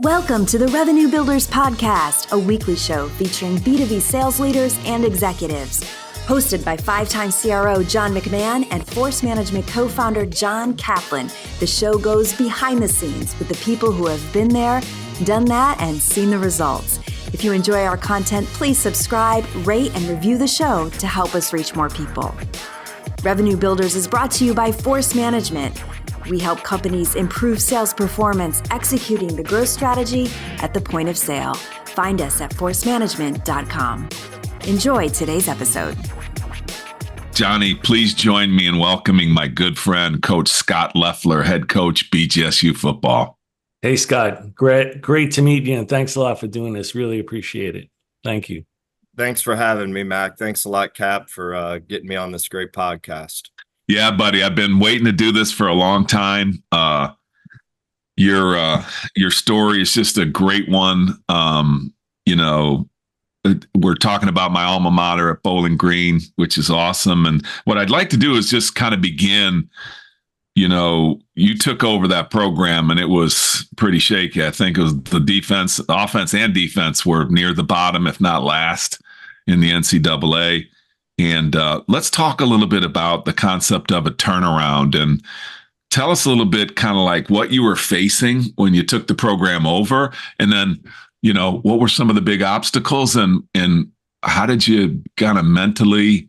Welcome to the Revenue Builders Podcast, a weekly show featuring B2B sales leaders and executives. Hosted by five-time CRO John McMahon and Force Management co-founder John Kaplan, the show goes behind the scenes with the people who have been there, done that, and seen the results. If you enjoy our content, please subscribe, rate, and review the show to help us reach more people. Revenue Builders is brought to you by Force Management. We help companies improve sales performance, executing the growth strategy at the point of sale. Find us at forcemanagement.com. Enjoy today's episode. Johnny, please join me in welcoming my good friend, Coach Scot Loeffler, head coach, BGSU football. Hey, Scott. Great to meet you, and thanks a lot for doing this. Really appreciate it. Thank you. Thanks for having me, Mac. Thanks a lot, Cap, for getting me on this great podcast. Yeah, buddy, I've been waiting to do this for a long time. Your story is just a great one. We're talking about my alma mater at Bowling Green, which is awesome. And what I'd like to do is just kind of begin. You took over that program and it was pretty shaky. I think it was the offense and defense were near the bottom, if not last, in the NCAA. And let's talk a little bit about the concept of a turnaround and tell us a little bit kind of like what you were facing when you took the program over. And then, what were some of the big obstacles and how did you kind of mentally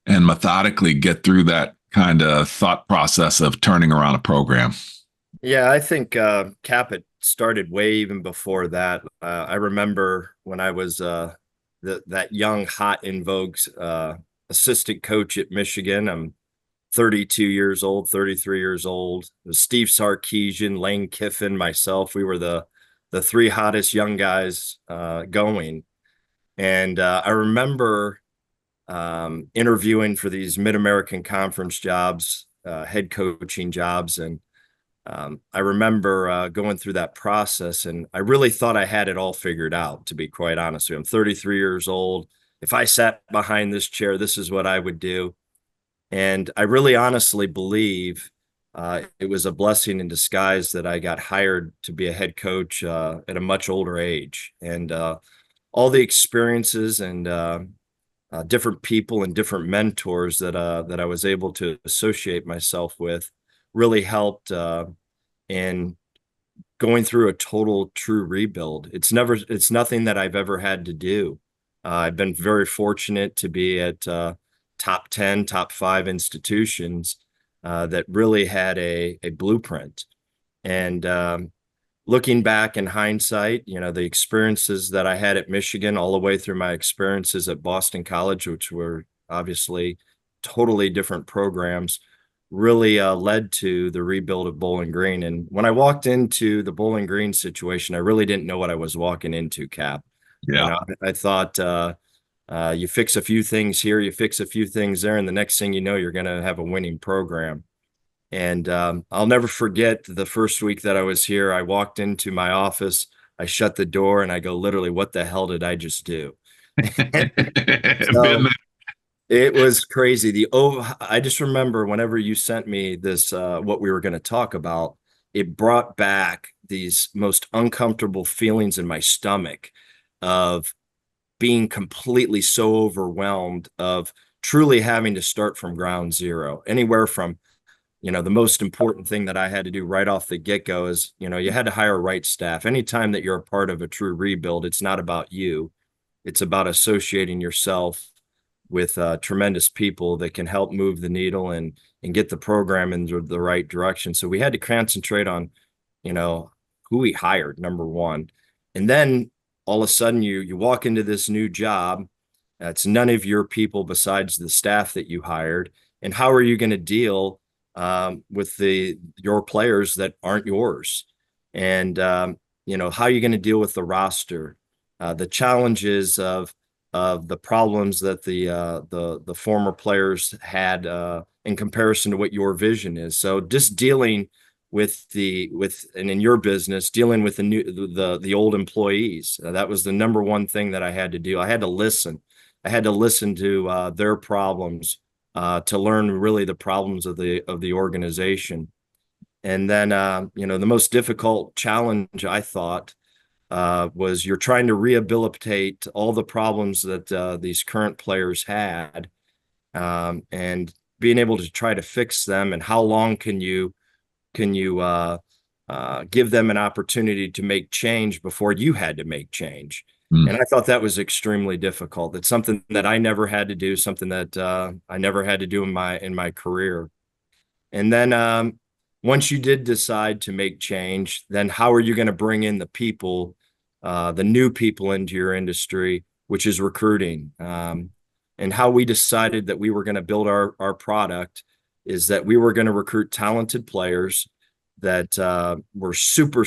and methodically get through that kind of thought process of turning around a program? Yeah, I think Cap, it started way even before that. I remember when I was that young, hot in vogue assistant coach at Michigan. I'm 32 years old, 33 years old. It was Steve Sarkisian, Lane Kiffin, myself. We were the three hottest young guys going. And I remember interviewing for these Mid-American Conference jobs, head coaching jobs. And I remember going through that process, and I really thought I had it all figured out, to be quite honest with you. I'm 33 years old. If I sat behind this chair, this is what I would do. And I really honestly believe it was a blessing in disguise that I got hired to be a head coach at a much older age. And all the experiences and different people and different mentors that I was able to associate myself with really helped in going through a total true rebuild. It's nothing that I've ever had to do. I've been very fortunate to be at top 10, top 5 institutions that really had a blueprint. And looking back in hindsight, the experiences that I had at Michigan all the way through my experiences at Boston College, which were obviously totally different programs, really led to the rebuild of Bowling Green. And when I walked into the Bowling Green situation, I really didn't know what I was walking into, Cap. Yeah. I thought you fix a few things here, you fix a few things there, and the next thing you know, you're going to have a winning program. And I'll never forget the first week that I was here. I walked into my office, I shut the door, and I go, literally, what the hell did I just do? So, it was crazy. I just remember whenever you sent me this, what we were going to talk about, it brought back these most uncomfortable feelings in my stomach of being completely so overwhelmed, of truly having to start from ground zero. Anywhere from, the most important thing that I had to do right off the get-go is, you had to hire right staff. Anytime that you're a part of a true rebuild, it's not about you. It's about associating yourself with tremendous people that can help move the needle and get the program in the right direction. So we had to concentrate on, who we hired, number one. And then all of a sudden you walk into this new job. It's none of your people besides the staff that you hired. And how are you going to deal with your players that aren't yours? And, how are you going to deal with the roster, the challenges of the problems that the former players had in comparison to what your vision is. So just dealing and in your business, dealing with the old employees, that was the number one thing that I had to do. I had to listen. I had to listen to their problems to learn really the problems of the organization. And then, the most difficult challenge, I thought, was you're trying to rehabilitate all the problems that these current players had, and being able to try to fix them, and how long can you give them an opportunity to make change before you had to make change. And I thought that was extremely difficult. It's something that I never had to do, something that I never had to do in my career. And then once you did decide to make change, then how are you going to bring in the people, the new people into your industry, which is recruiting? And how we decided that we were going to build our product is that we were going to recruit talented players that were super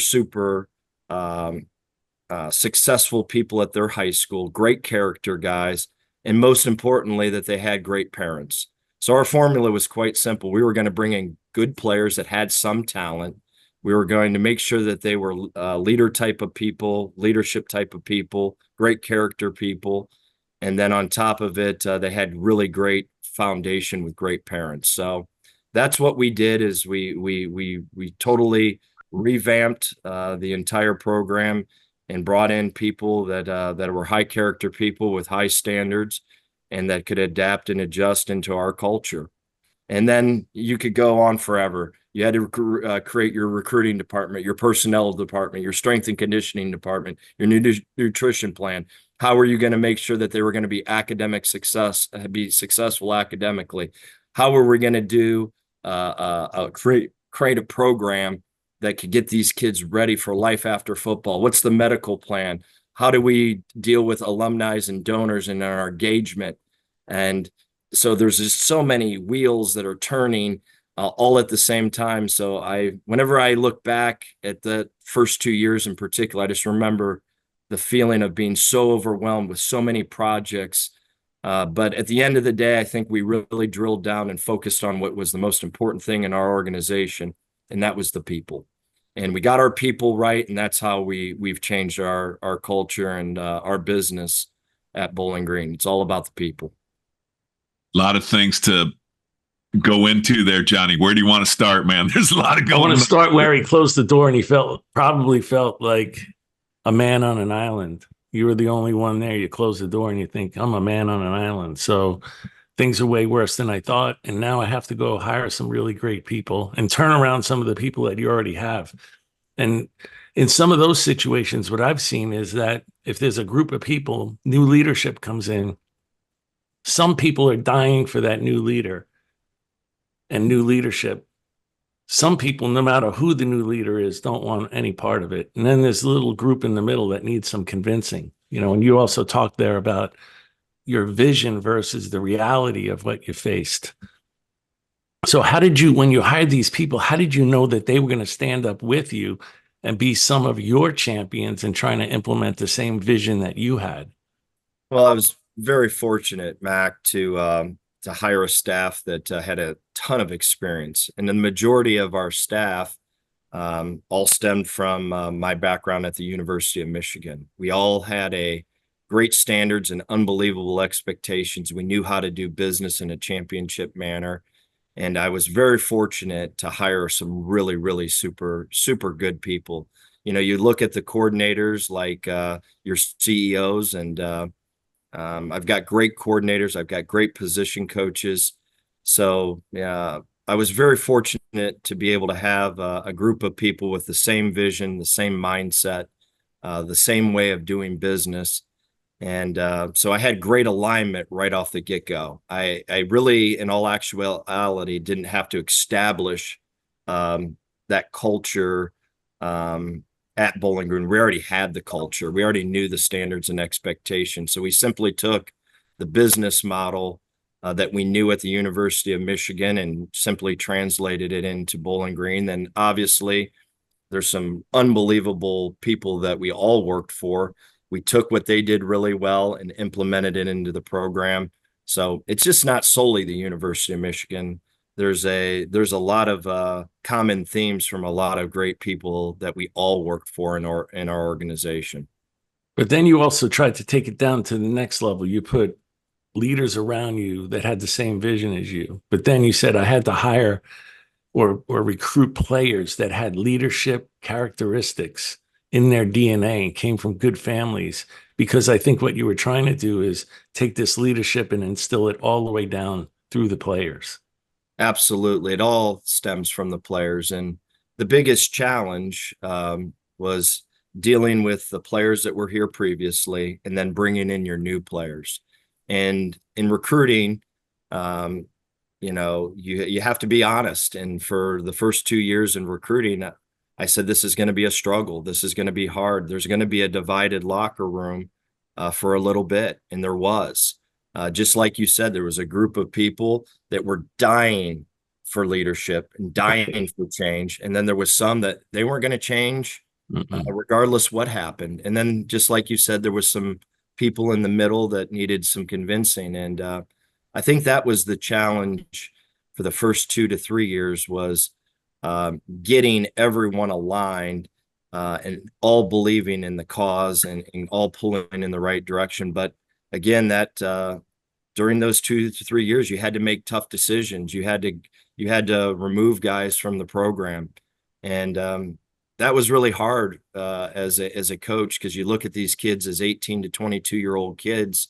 successful people at their high school, great character guys, and most importantly, that they had great parents. So our formula was quite simple. We were going to bring in good players that had some talent. We were going to make sure that they were leadership type of people, great character people. And then on top of it, they had really great foundation with great parents. So that's what we did, is we totally revamped the entire program and brought in people that were high character people with high standards and that could adapt and adjust into our culture. And then you could go on forever. You had to create your recruiting department, your personnel department, your strength and conditioning department, your nutrition plan. How are you going to make sure that they were going to be successful academically? How are we going to do create a program that could get these kids ready for life after football? What's the medical plan? How do we deal with alumni and donors in our engagement? And so there's just so many wheels that are turning all at the same time. So whenever I look back at the first 2 years in particular, I just remember the feeling of being so overwhelmed with so many projects. But at the end of the day, I think we really drilled down and focused on what was the most important thing in our organization, and that was the people. And we got our people right, and that's how we've changed our culture and our business at Bowling Green. It's all about the people. A lot of things to go into there, Johnny. Where do you want to start, man? There's a lot of going on. I want to start where he closed the door and he probably felt like a man on an island. You were the only one there. You close the door and you think, I'm a man on an island. So things are way worse than I thought. And now I have to go hire some really great people and turn around some of the people that you already have. And in some of those situations, what I've seen is that if there's a group of people, new leadership comes in, some people are dying for that new leader and new leadership. Some people, no matter who the new leader is, don't want any part of it. And then there's a little group in the middle that needs some convincing, and you also talked there about your vision versus the reality of what you faced. So when you hired these people, how did you know that they were going to stand up with you and be some of your champions and trying to implement the same vision that you had? Well, I was very fortunate, Mac, to hire a staff that had a ton of experience. And the majority of our staff all stemmed from my background at the University of Michigan. We all had great standards and unbelievable expectations. We knew how to do business in a championship manner. And I was very fortunate to hire some really, really super good people. You look at the coordinators like your CEOs, and I've got great coordinators. I've got great position coaches. So I was very fortunate to be able to have a group of people with the same vision, the same mindset, the same way of doing business. And so I had great alignment right off the get-go. I really, in all actuality, didn't have to establish that culture at Bowling Green. We already had the culture. We already knew the standards and expectations. So we simply took the business model that we knew at the University of Michigan and simply translated it into Bowling Green. Then obviously there's some unbelievable people that we all worked for. We took what they did really well and implemented it into the program. So it's just not solely the University of Michigan. There's a lot of common themes from a lot of great people that we all worked for in our organization. But then you also tried to take it down to the next level. You put leaders around you that had the same vision as you. But then you said I had to hire or recruit players that had leadership characteristics in their DNA and came from good families, because I think what you were trying to do is take this leadership and instill it all the way down through the players. Absolutely. It all stems from the players. And the biggest challenge was dealing with the players that were here previously and then bringing in your new players. And in recruiting, you have to be honest. And for the first 2 years in recruiting, I said, this is going to be a struggle. This is going to be hard. There's going to be a divided locker room for a little bit. And there was. Just like you said, there was a group of people that were dying for leadership and dying for change. And then there was some that they weren't going to change regardless what happened. And then just like you said, there was some people in the middle that needed some convincing. And I think that was the challenge for the first 2 to 3 years, was getting everyone aligned and all believing in the cause and all pulling in the right direction. But again, that during those 2 to 3 years, you had to make tough decisions. You had to remove guys from the program, and that was really hard as a coach, because you look at these kids as 18 to 22-year-old kids,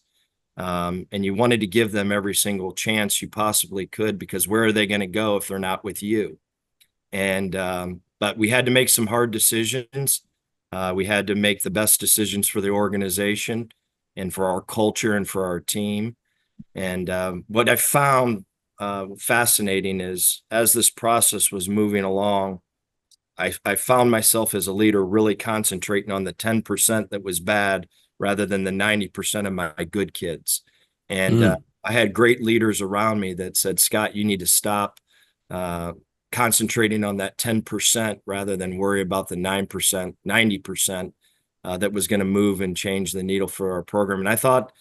and you wanted to give them every single chance you possibly could, because where are they going to go if they're not with you? And but we had to make some hard decisions. We had to make the best decisions for the organization and for our culture and for our team. And what I found fascinating is, as this process was moving along, I found myself as a leader really concentrating on the 10% that was bad rather than the 90% of my good kids. And I had great leaders around me that said, Scott, you need to stop concentrating on that 10% rather than worry about the 9%, 90% that was going to move and change the needle for our program. And I thought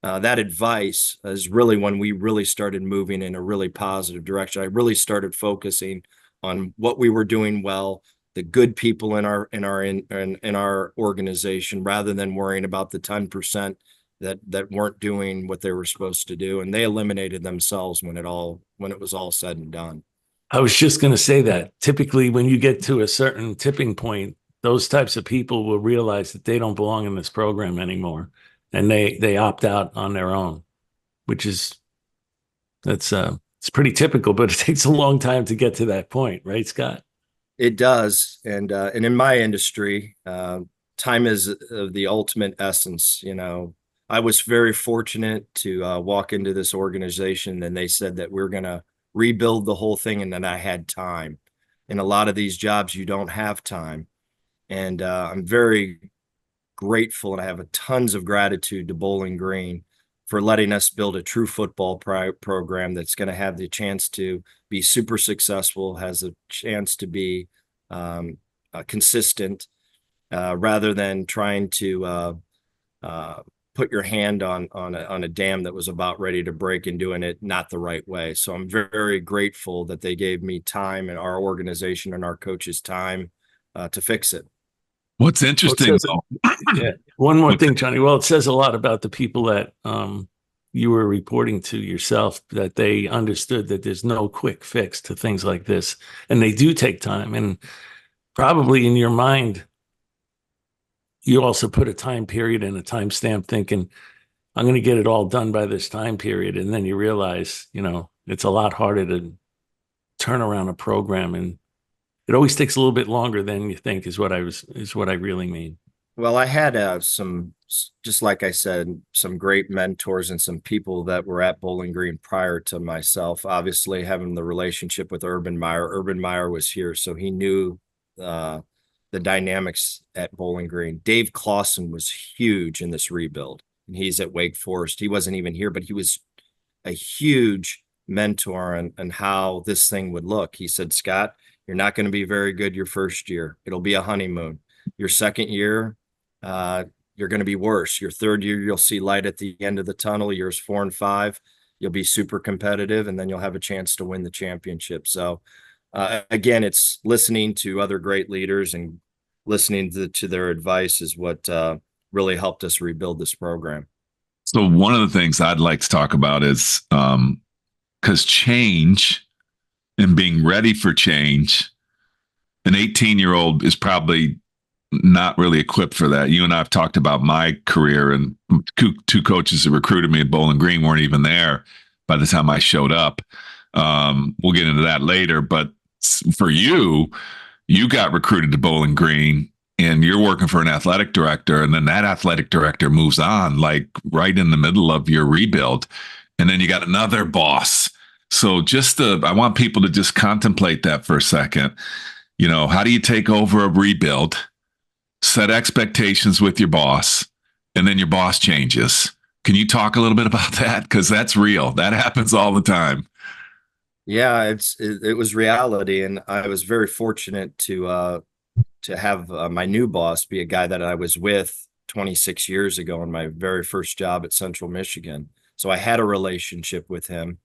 that advice is really when we really started moving in a really positive direction. I really started focusing on what we were doing well, the good people in our organization, rather than worrying about the 10% that weren't doing what they were supposed to do. And they eliminated themselves when it was all said and done. I was just going to say that typically when you get to a certain tipping point, those types of people will realize that they don't belong in this program anymore, and they opt out on their own, which is it's pretty typical, but it takes a long time to get to that point, right, Scott? It does, and in my industry, time is of the ultimate essence. I was very fortunate to walk into this organization, and they said that we're going to rebuild the whole thing, and then I had time. In a lot of these jobs, you don't have time. And I'm very grateful, and I have tons of gratitude to Bowling Green for letting us build a true football program that's going to have the chance to be super successful, has a chance to be consistent, rather than trying to put your hand on a dam that was about ready to break and doing it not the right way. So I'm very grateful that they gave me time, and our organization and our coaches time to fix it. What's interesting, one more thing, Johnny. Well, it says a lot about the people that you were reporting to yourself, that they understood that there's no quick fix to things like this, and they do take time. And probably in your mind, you also put a time period and a time stamp, thinking, I'm going to get it all done by this time period. And then you realize, it's a lot harder to turn around a program, and it always takes a little bit longer than you think, is what I really mean. Well, I had just like I said, some great mentors and some people that were at Bowling Green prior to myself. Obviously, having the relationship with Urban Meyer. Urban Meyer was here, so he knew the dynamics at Bowling Green. Dave Clausen was huge in this rebuild, and he's at Wake Forest. He wasn't even here, but he was a huge mentor on how this thing would look. He said, Scott, you're not going to be very good your first year. It'll be a honeymoon. Your second year, you're going to be worse. Your third year, you'll see light at the end of the tunnel. Years 4 and 5, you'll be super competitive, and then you'll have a chance to win the championship. So again, it's listening to other great leaders and listening to their advice is what really helped us rebuild this program. So one of the things I'd like to talk about is because change and being ready for change, an 18-year-old is probably not really equipped for that. You and I have talked about my career, and two coaches that recruited me at Bowling Green weren't even there by the time I showed up. We'll get into that later, but for you got recruited to Bowling Green and you're working for an athletic director, and then that athletic director moves on like right in the middle of your rebuild. And then you got another boss. So I want people to just contemplate that for a second. You know, how do you take over a rebuild, set expectations with your boss, and then your boss changes? Can you talk a little bit about that? Because that's real. That happens all the time. Yeah, it was reality, and I was very fortunate to have my new boss be a guy that I was with 26 years ago in my very first job at Central Michigan. So I had a relationship with him.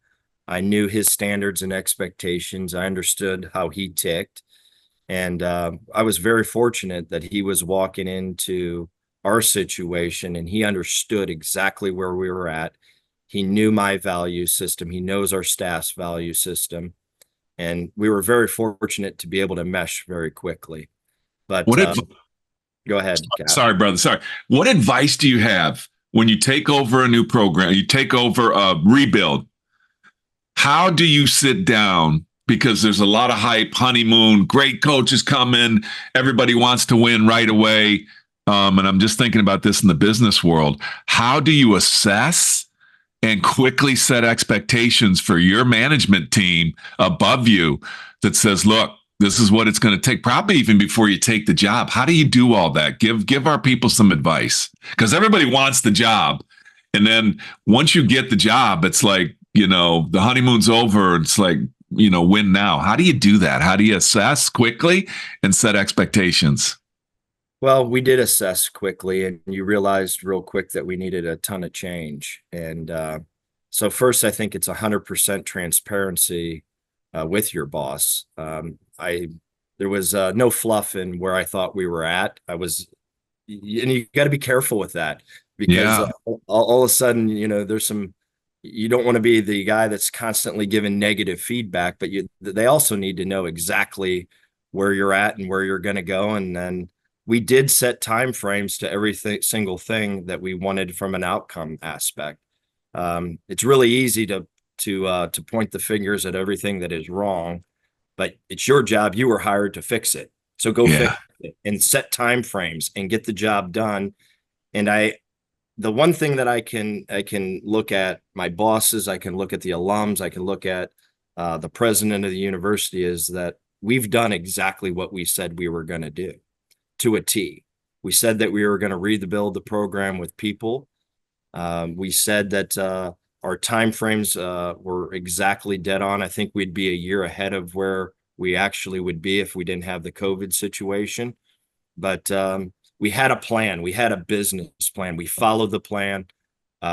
I knew his standards and expectations. I understood how he ticked. And I was very fortunate that he was walking into our situation and he understood exactly where we were at. He knew my value system. He knows our staff's value system. And we were very fortunate to be able to mesh very quickly. But go ahead, Cap. Sorry, brother. Sorry. What advice do you have when you take over a new program, you take over a rebuild? How do you sit down? Because there's a lot of hype, honeymoon, great coaches come in, everybody wants to win right away. And I'm just thinking about this in the business world. How do you assess and quickly set expectations for your management team above you that says, look, this is what it's going to take, probably even before you take the job? How do you do all that? Give our people some advice, because everybody wants the job. And then once you get the job, it's like, you know, the honeymoon's over. It's like, you know, win now. How do you do that? How do you assess quickly and set expectations? Well, we did assess quickly, and you realized real quick that we needed a ton of change. And so first, I think it's 100% transparency with your boss. There was no fluff in where I thought we were at. And you got to be careful with that, because all of a sudden, you know, you don't want to be the guy that's constantly giving negative feedback, but they also need to know exactly where you're at and where you're going to go. And then we did set time frames to every single thing that we wanted from an outcome aspect. It's really easy to point the fingers at everything that is wrong, but it's your job. You were hired to fix it. So go fix it and set time frames and get the job done. And the one thing that I can look at my bosses, I can look at the alums, I can look at the president of the university, is that we've done exactly what we said we were going to do to a T. We said that we were going to rebuild the program with people. We said that our timeframes were exactly dead on. I think we'd be a year ahead of where we actually would be if we didn't have the COVID situation. But we had a plan. We had a business plan. We followed the plan.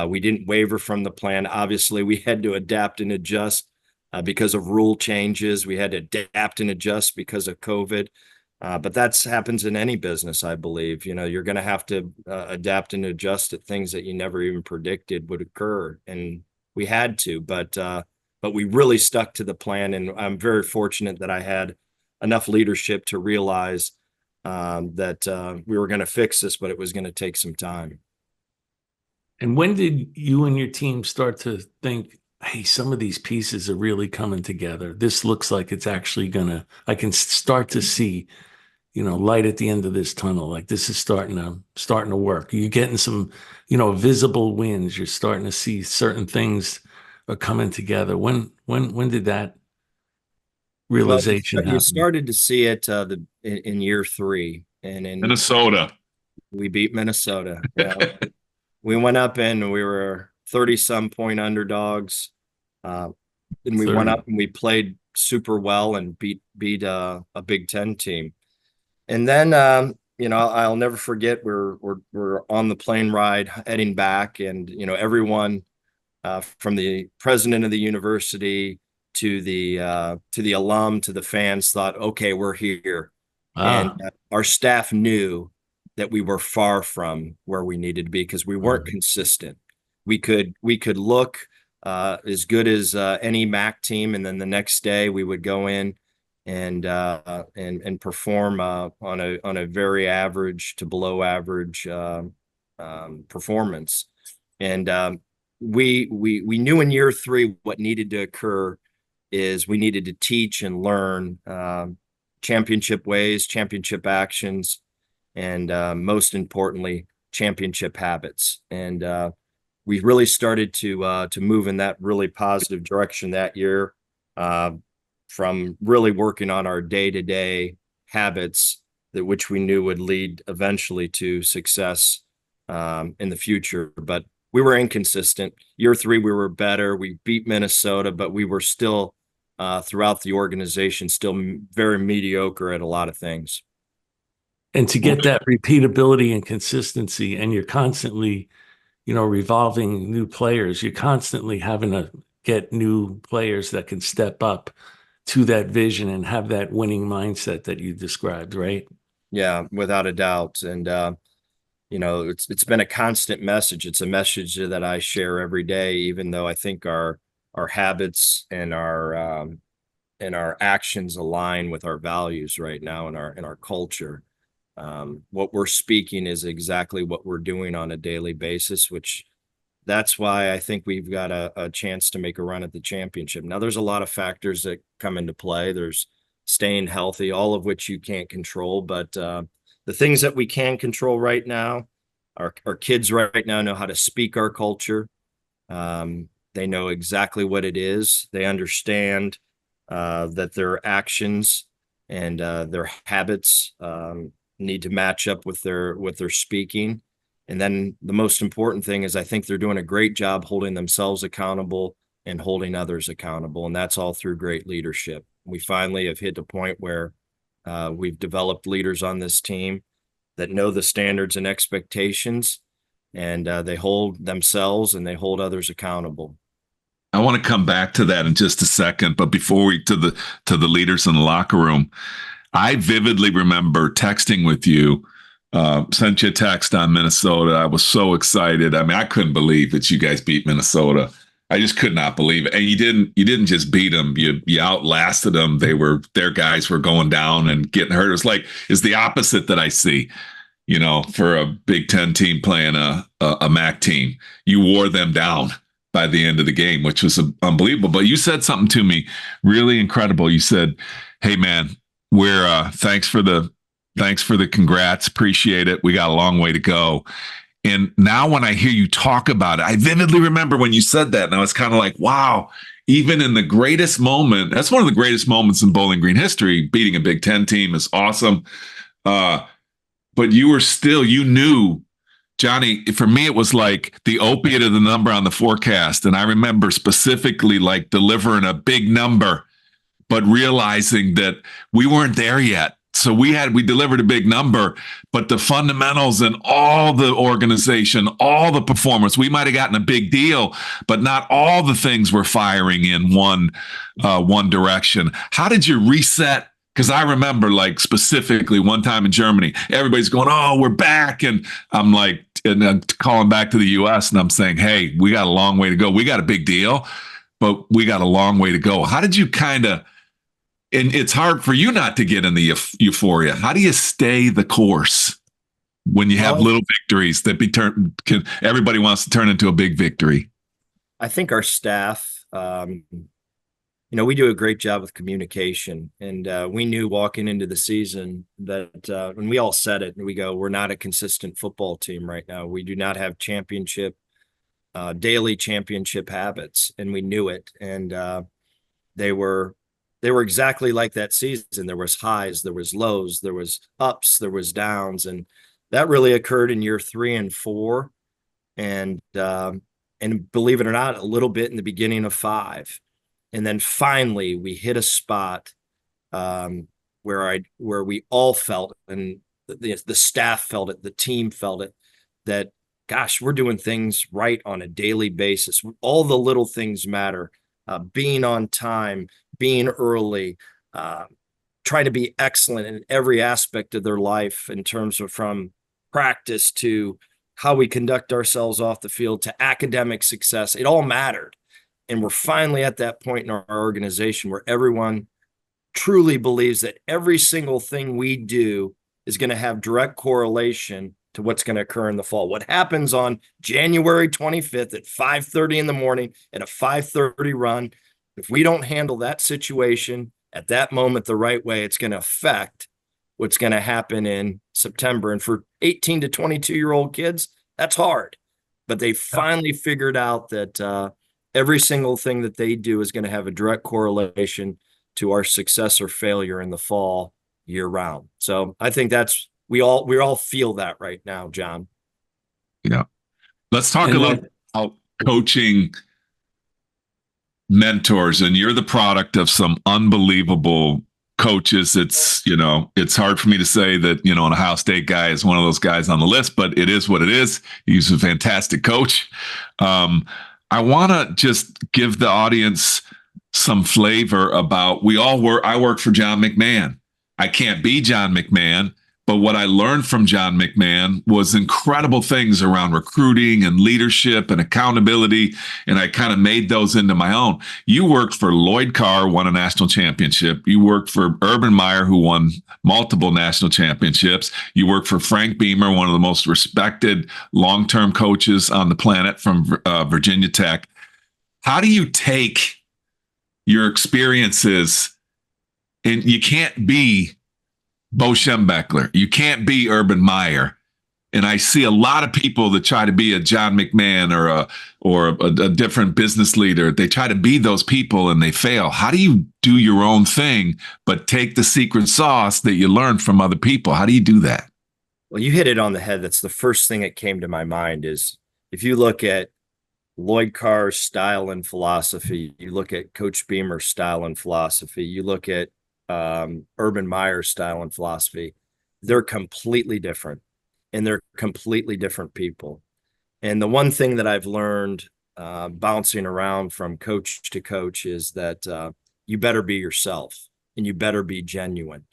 We didn't waver from the plan. Obviously, we had to adapt and adjust because of rule changes. We had to adapt and adjust because of COVID. But that happens in any business, I believe. You know, you're going to have to adapt and adjust at things that you never even predicted would occur. And we had to, but we really stuck to the plan. And I'm very fortunate that I had enough leadership to realize that we were going to fix this, but it was going to take some time. And when did you and your team start to think, hey, some of these pieces are really coming together? This looks like it's actually I can start to see, you know, light at the end of this tunnel. Like this is starting to work. You're getting some, you know, visible wins. You're starting to see certain things are coming together. When did that realization happen? You started to see it in year 3, and in Minnesota. We beat Minnesota. We went up and we were 30-some point underdogs. And we 30. went up and we played super well and beat a Big Ten team. And then, you know, I'll never forget, we're on the plane ride heading back, and, you know, everyone from the president of the university to the alum to the fans thought, okay, we're here. And our staff knew that we were far from where we needed to be because we weren't consistent. We could look as good as any MAC team, and then the next day we would go in and perform on a very average to below average performance. And we knew in year 3 what needed to occur is we needed to teach and learn championship ways, championship actions, and most importantly, championship habits. And we really started to move in that really positive direction that year, from really working on our day-to-day habits, that which we knew would lead eventually to success in the future. But we were inconsistent. Year 3, we were better. We beat Minnesota, but we were still throughout the organization still very mediocre at a lot of things. And to get that repeatability and consistency, and you're constantly, revolving new players, you're constantly having to get new players that can step up to that vision and have that winning mindset that you described, right? Yeah, without a doubt. And, it's been a constant message. It's a message that I share every day, even though I think our habits and our actions align with our values right now in our culture. What we're speaking is exactly what we're doing on a daily basis, which that's why I think we've got a chance to make a run at the championship. Now, there's a lot of factors that come into play. There's staying healthy, all of which you can't control. But the things that we can control right now, our kids right now know how to speak our culture. They know exactly what it is. They understand that their actions and their habits need to match up with their speaking. And then the most important thing is I think they're doing a great job holding themselves accountable and holding others accountable. And that's all through great leadership. We finally have hit a point where we've developed leaders on this team that know the standards and expectations, and they hold themselves and they hold others accountable. I want to come back to that in just a second, but before we to the leaders in the locker room, I vividly remember texting with you. Sent you a text on Minnesota. I was so excited. I mean, I couldn't believe that you guys beat Minnesota. I just could not believe it. And you didn't just beat them. You outlasted them. Their guys were going down and getting hurt. It's the opposite that I see, for a Big Ten team playing a MAC team. You wore them down by the end of the game, which was unbelievable. But you said something to me really incredible. You said, "Hey man, we're thanks for the congrats. Appreciate it. We got a long way to go." And now when I hear you talk about it, I vividly remember when you said that. And I was kind of like, wow, even in the greatest moment, that's one of the greatest moments in Bowling Green history. Beating a Big Ten team is awesome. But you knew, Johnny, for me, it was like the opiate of the number on the forecast. And I remember specifically like delivering a big number, but realizing that we weren't there yet. So we delivered a big number, but the fundamentals and all the organization, all the performance, we might have gotten a big deal, but not all the things were firing in one direction. How did you reset? Because I remember like specifically one time in Germany, everybody's going, "Oh, we're back." And I'm like, and I'm calling back to the US and I'm saying, "Hey, we got a long way to go. We got a big deal, but we got a long way to go." How did you and it's hard for you not to get in the euphoria. How do you stay the course when you have little victories that everybody wants to turn into a big victory? I think our staff, we do a great job with communication, and we knew walking into the season that when we all said it, and we go, "We're not a consistent football team right now. We do not have daily championship habits," and we knew it. And they were exactly like that season. There was highs, there was lows, there was ups, there was downs. And that really occurred in year 3 and 4. And believe it or not, a little bit in the beginning of 5. And then finally we hit a spot where we all felt, and the staff felt it, the team felt it, that, gosh, we're doing things right on a daily basis. All the little things matter. Being on time, being early, trying to be excellent in every aspect of their life in terms of from practice to how we conduct ourselves off the field to academic success. It all mattered. And we're finally at that point in our organization where everyone truly believes that every single thing we do is going to have direct correlation to what's going to occur in the fall. What happens on January 25th at 5:30 in the morning at a 5:30 run, if we don't handle that situation at that moment the right way, it's going to affect what's going to happen in September. And for 18 to 22-year-old kids, that's hard. But they finally figured out that every single thing that they do is going to have a direct correlation to our success or failure in the fall year round. So I think that's, we all feel that right now, John. Yeah. Let's talk a little about coaching mentors. And you're the product of some unbelievable coaches. It's, it's hard for me to say that, an Ohio State guy is one of those guys on the list, but it is what it is. He's a fantastic coach. I want to just give the audience some flavor about, I work for John McMahon. I can't be John McMahon, but what I learned from John McMahon was incredible things around recruiting and leadership and accountability. And I kind of made those into my own. You worked for Lloyd Carr, won a national championship. You worked for Urban Meyer, who won multiple national championships. You worked for Frank Beamer, one of the most respected long-term coaches on the planet from Virginia Tech. How do you take your experiences, and you can't be Bo Schembechler, you can't be Urban Meyer, and I see a lot of people that try to be a John McMahon or a different business leader. They try to be those people and they fail. How do you do your own thing, but take the secret sauce that you learned from other people? How do you do that? Well, you hit it on the head. That's the first thing that came to my mind is if you look at Lloyd Carr's style and philosophy, you look at Coach Beamer's style and philosophy, you look at Urban Meyer's style and philosophy, they're completely different, and they're completely different people. And the one thing that I've learned bouncing around from coach to coach is that you better be yourself and you better be genuine.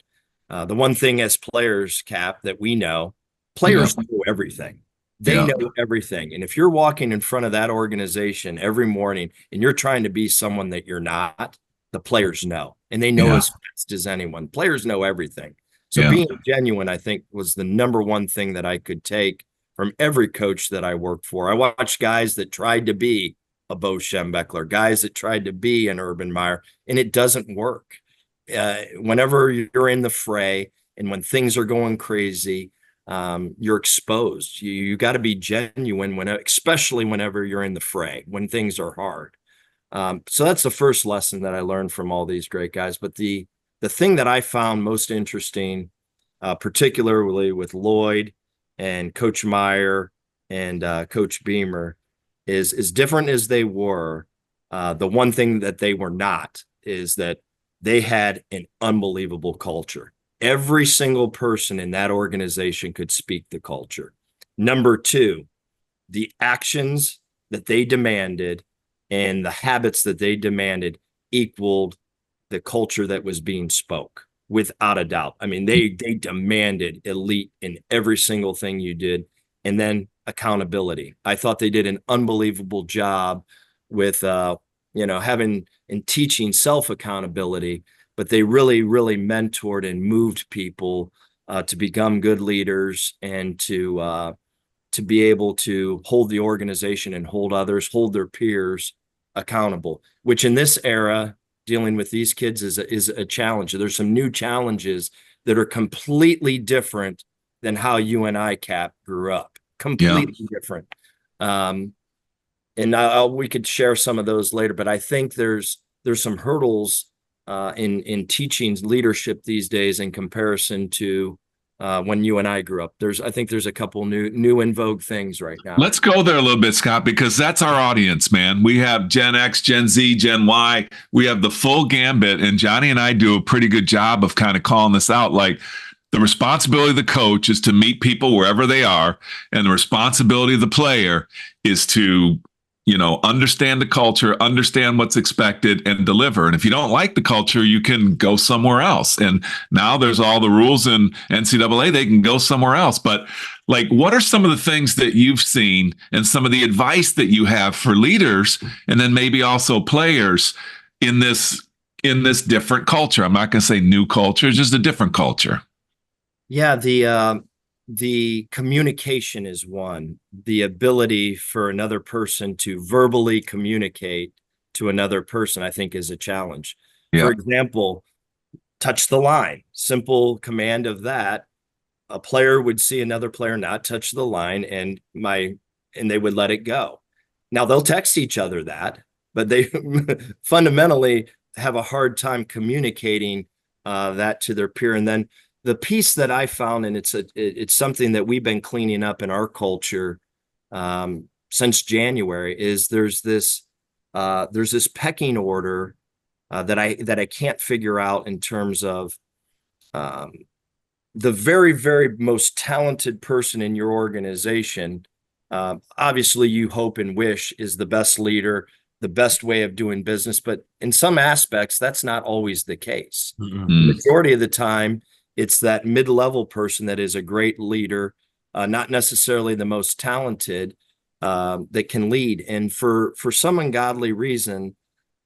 The one thing as players, Cap, that we know, players know everything. They know everything. And if you're walking in front of that organization every morning and you're trying to be someone that you're not, the players know. And they know as fast as anyone. Players know everything. So being genuine, I think, was the number one thing that I could take from every coach that I worked for. I watched guys that tried to be a Bo Schembechler, guys that tried to be an Urban Meyer, and it doesn't work. Whenever you're in the fray and when things are going crazy, you're exposed. You got to be genuine, especially whenever you're in the fray, when things are hard. So that's the first lesson that I learned from all these great guys. But the thing that I found most interesting, particularly with Lloyd and Coach Meyer and Coach Beamer, is as different as they were, the one thing that they were not is that they had an unbelievable culture. Every single person in that organization could speak the culture. Number two, the actions that they demanded and the habits that they demanded equaled the culture that was being spoke, without a doubt. I mean, they demanded elite in every single thing you did. And then accountability. I thought they did an unbelievable job with, having and teaching self-accountability, but they really, really mentored and moved people to become good leaders and to be able to hold the organization and hold their peers accountable, which in this era, dealing with these kids is a challenge. There's some new challenges that are completely different than how you and I, Cap, grew up. Completely different. And we could share some of those later, but I think there's some hurdles in teaching leadership these days in comparison to when you and I grew up. I think there's a couple new in vogue things right now. Let's go there a little bit, Scott, because that's our audience, man. We have Gen X, Gen Z, Gen Y. We have the full gambit, and Johnny and I do a pretty good job of kind of calling this out. Like, the responsibility of the coach is to meet people wherever they are, and the responsibility of the player is to understand the culture, understand what's expected, and deliver. And if you don't like the culture, you can go somewhere else. And now there's all the rules in NCAA, they can go somewhere else. But like, what are some of the things that you've seen and some of the advice that you have for leaders, and then maybe also players in this, in this different culture. I'm not going to say new culture, it's just a different culture. Yeah, the communication is one. The ability for another person to verbally communicate to another person, I think, is a challenge. Yeah. For example, touch the line. Simple command of that. A player would see another player not touch the line, and they would let it go. Now they'll text each other that, but they fundamentally have a hard time communicating that to their peer. And then the piece that I found, and it's something that we've been cleaning up in our culture since January, is there's this pecking order that I can't figure out in terms of the very, very most talented person in your organization. Obviously, you hope and wish is the best leader, the best way of doing business, but in some aspects, that's not always the case. Mm-hmm. The majority of the time, it's that mid-level person that is a great leader, not necessarily the most talented, that can lead. And for some ungodly reason,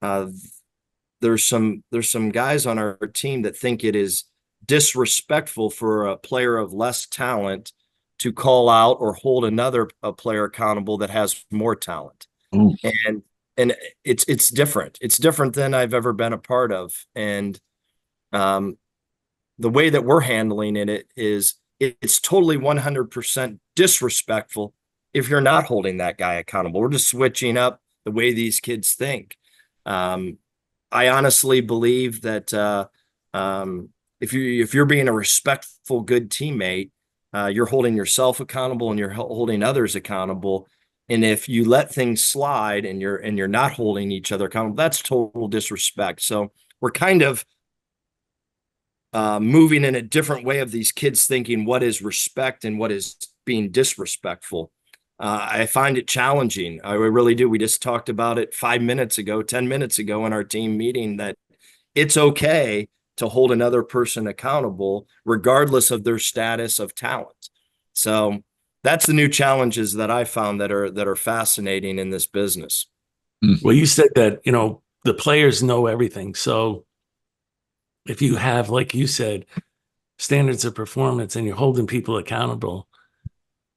there's some guys on our team that think it is disrespectful for a player of less talent to call out or hold a player accountable that has more talent. Ooh. And it's different. It's different than I've ever been a part of. And the way that we're handling it is it's totally 100% disrespectful if you're not holding that guy accountable. We're just switching up the way these kids think. I honestly believe that if you're being a respectful, good teammate, you're holding yourself accountable and you're holding others accountable. And if you let things slide and you're not holding each other accountable, that's total disrespect. So we're kind of moving in a different way of these kids thinking what is respect and what is being disrespectful. I find it challenging. I really do. We just talked about it 10 minutes ago in our team meeting, that it's okay to hold another person accountable regardless of their status of talent. So that's the new challenges that I found that are fascinating in this business. Well, you said that, the players know everything. So if you have, like you said, standards of performance and you're holding people accountable,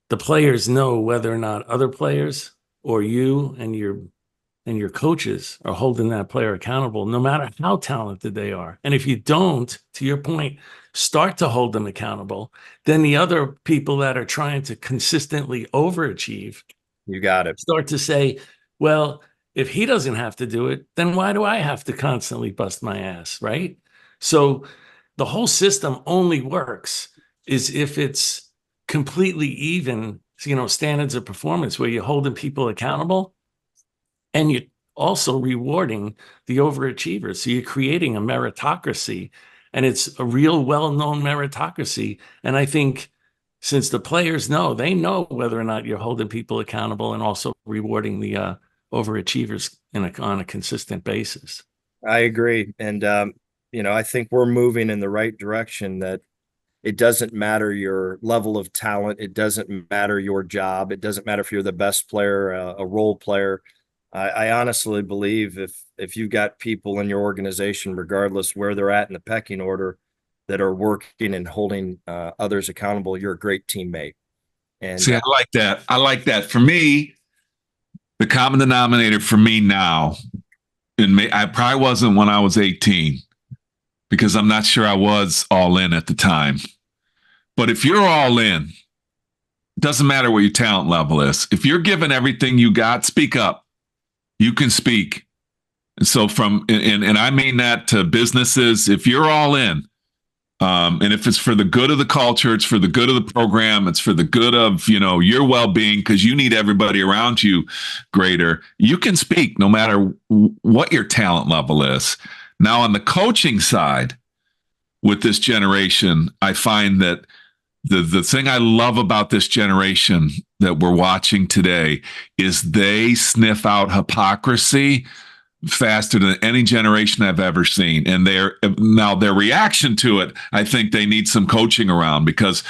the players know whether or not other players or you and your coaches are holding that player accountable, no matter how talented they are. And if you don't, to your point, start to hold them accountable, then the other people that are trying to consistently overachieve, you got it, start to say, well, if he doesn't have to do it, then why do I have to constantly bust my ass, right? So the whole system only works is if it's completely even, standards of performance where you're holding people accountable and you're also rewarding the overachievers. So you're creating a meritocracy, and it's a real well-known meritocracy. And I think since the players they know whether or not you're holding people accountable and also rewarding the overachievers on a consistent basis. I agree. And, I think we're moving in the right direction, that it doesn't matter your level of talent. It doesn't matter your job. It doesn't matter if you're the best player, a role player. I honestly believe if you've got people in your organization, regardless where they're at in the pecking order, that are working and holding others accountable, you're a great teammate. And see, I like that. I like that. For me, the common denominator for me now, I probably wasn't when I was 18, because I'm not sure I was all in at the time. But if you're all in, it doesn't matter what your talent level is. If you're giving everything you got, speak up. You can speak. And so and I mean that to businesses, if you're all in, and if it's for the good of the culture, it's for the good of the program, it's for the good of, your well-being, because you need everybody around you greater, you can speak no matter what your talent level is. Now, on the coaching side, with this generation, I find that the thing I love about this generation that we're watching today is they sniff out hypocrisy faster than any generation I've ever seen. And their reaction to it, I think they need some coaching around, because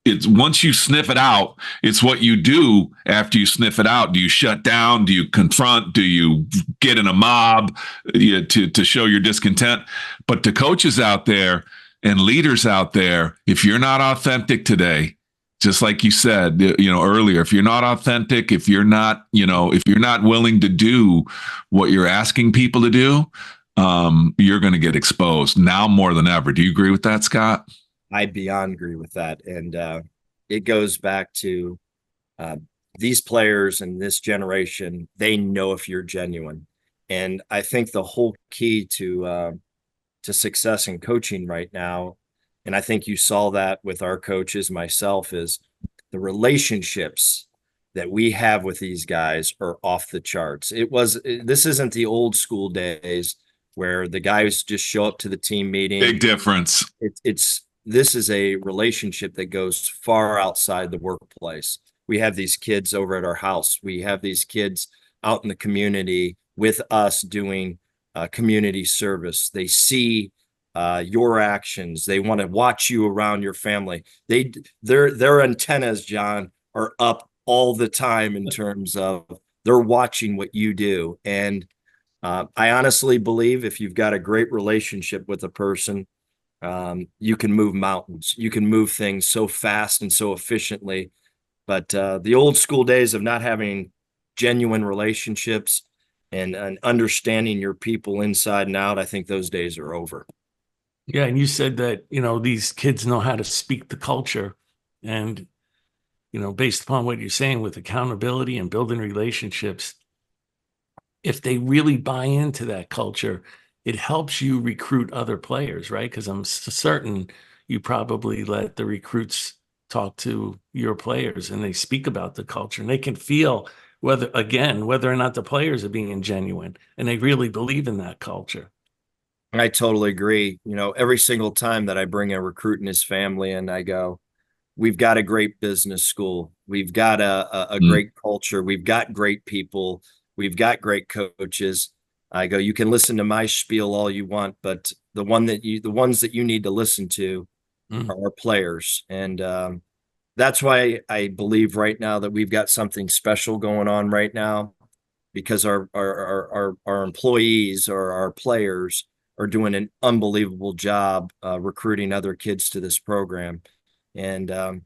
it's once you sniff it out, it's what you do after you sniff it out. Do you shut down? Do you confront? Do you get in a mob to show your discontent? But to coaches out there and leaders out there, if you're not authentic today, just like you said, earlier, if you're not authentic, if you're not willing to do what you're asking people to do, you're going to get exposed now more than ever. Do you agree with that, Scott? I beyond agree with that. And it goes back to these players in this generation, they know if you're genuine. And I think the whole key to success in coaching right now, and I think you saw that with our coaches, myself, is the relationships that we have with these guys are off the charts. This isn't the old school days where the guys just show up to the team meeting. Big difference. This is a relationship that goes far outside the workplace. We have these kids over at our house. We have these kids out in the community with us doing community service. They see your actions. They want to watch you around your family. Their antennas, John, are up all the time in terms of they're watching what you do. And I honestly believe if you've got a great relationship with a person, you can move mountains. You can move things so fast and so efficiently. But the old school days of not having genuine relationships and understanding your people inside and out, I think those days are over. Yeah, and you said that, these kids know how to speak the culture. And, based upon what you're saying with accountability and building relationships, if they really buy into that culture, it helps you recruit other players, right? Because I'm certain you probably let the recruits talk to your players and they speak about the culture and they can feel whether or not the players are being genuine and they really believe in that culture. I totally agree. Every single time that I bring a recruit and his family and I go, we've got a great business school. We've got a great culture. We've got great people. We've got great coaches. I go, you can listen to my spiel all you want, but the ones that you need to listen to are our players. And that's why I believe right now that we've got something special going on right now, because our employees or our players are doing an unbelievable job recruiting other kids to this program. And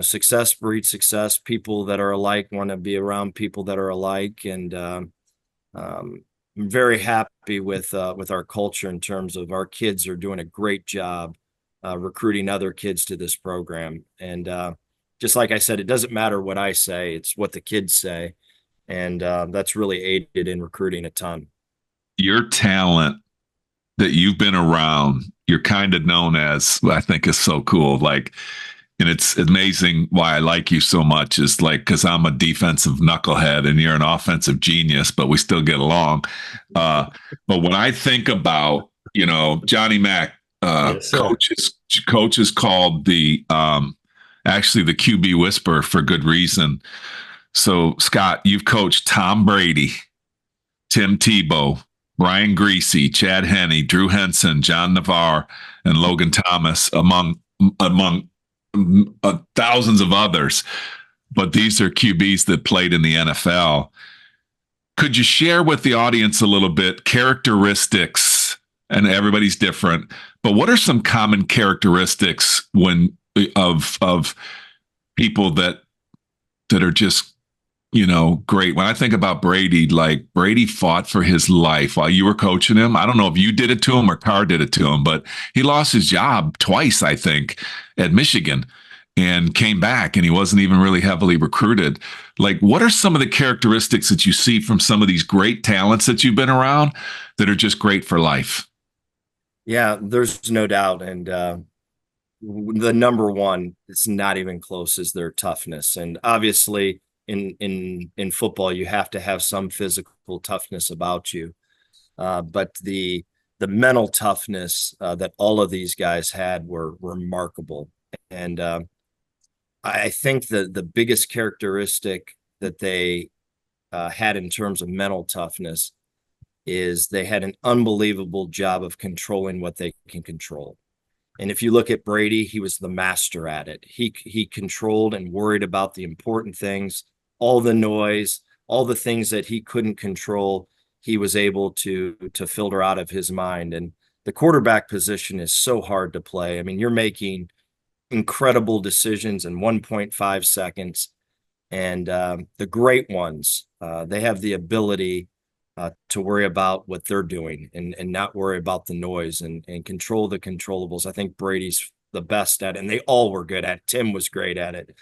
success breeds success. People that are alike want to be around people that are alike. And I'm very happy with our culture in terms of our kids are doing a great job recruiting other kids to this program. And just like I said, it doesn't matter what I say, it's what the kids say. And that's really aided in recruiting a ton. Your talent that you've been around, you're kind of known as, I think is so cool. And it's amazing why I like you so much is because I'm a defensive knucklehead and you're an offensive genius, but we still get along. But when I think about, Johnny Mac, Yes, coach is called actually the QB whisperer for good reason. So Scott, you've coached Tom Brady, Tim Tebow, Brian Greasy, Chad Henne, Drew Henson, John Navarre, and Logan Thomas, among thousands of others. But these are QBs that played in the NFL. Could you share with the audience a little bit characteristics? And everybody's different, but what are some common characteristics of people that are just great? When I think about Brady, Brady fought for his life while you were coaching him. I don't know if you did it to him or Carr did it to him, but he lost his job twice, I think, at Michigan and came back, and he wasn't even really heavily recruited. What are some of the characteristics that you see from some of these great talents that you've been around that are just great for life? Yeah, there's no doubt. And the number one, it's not even close, is their toughness. And obviously in football, you have to have some physical toughness about you. But the mental toughness that all of these guys had were remarkable. And I think that the biggest characteristic that they had in terms of mental toughness is they had an unbelievable job of controlling what they can control. And if you look at Brady, he was the master at it. He controlled and worried about the important things, all the noise, all the things that he couldn't control. He was able to filter out of his mind. And the quarterback position is so hard to play. I mean, you're making incredible decisions in 1.5 seconds. And the great ones, they have the ability to worry about what they're doing and not worry about the noise and control the controllables. I think Brady's the best at it, and they all were good at it. Tim was great at it.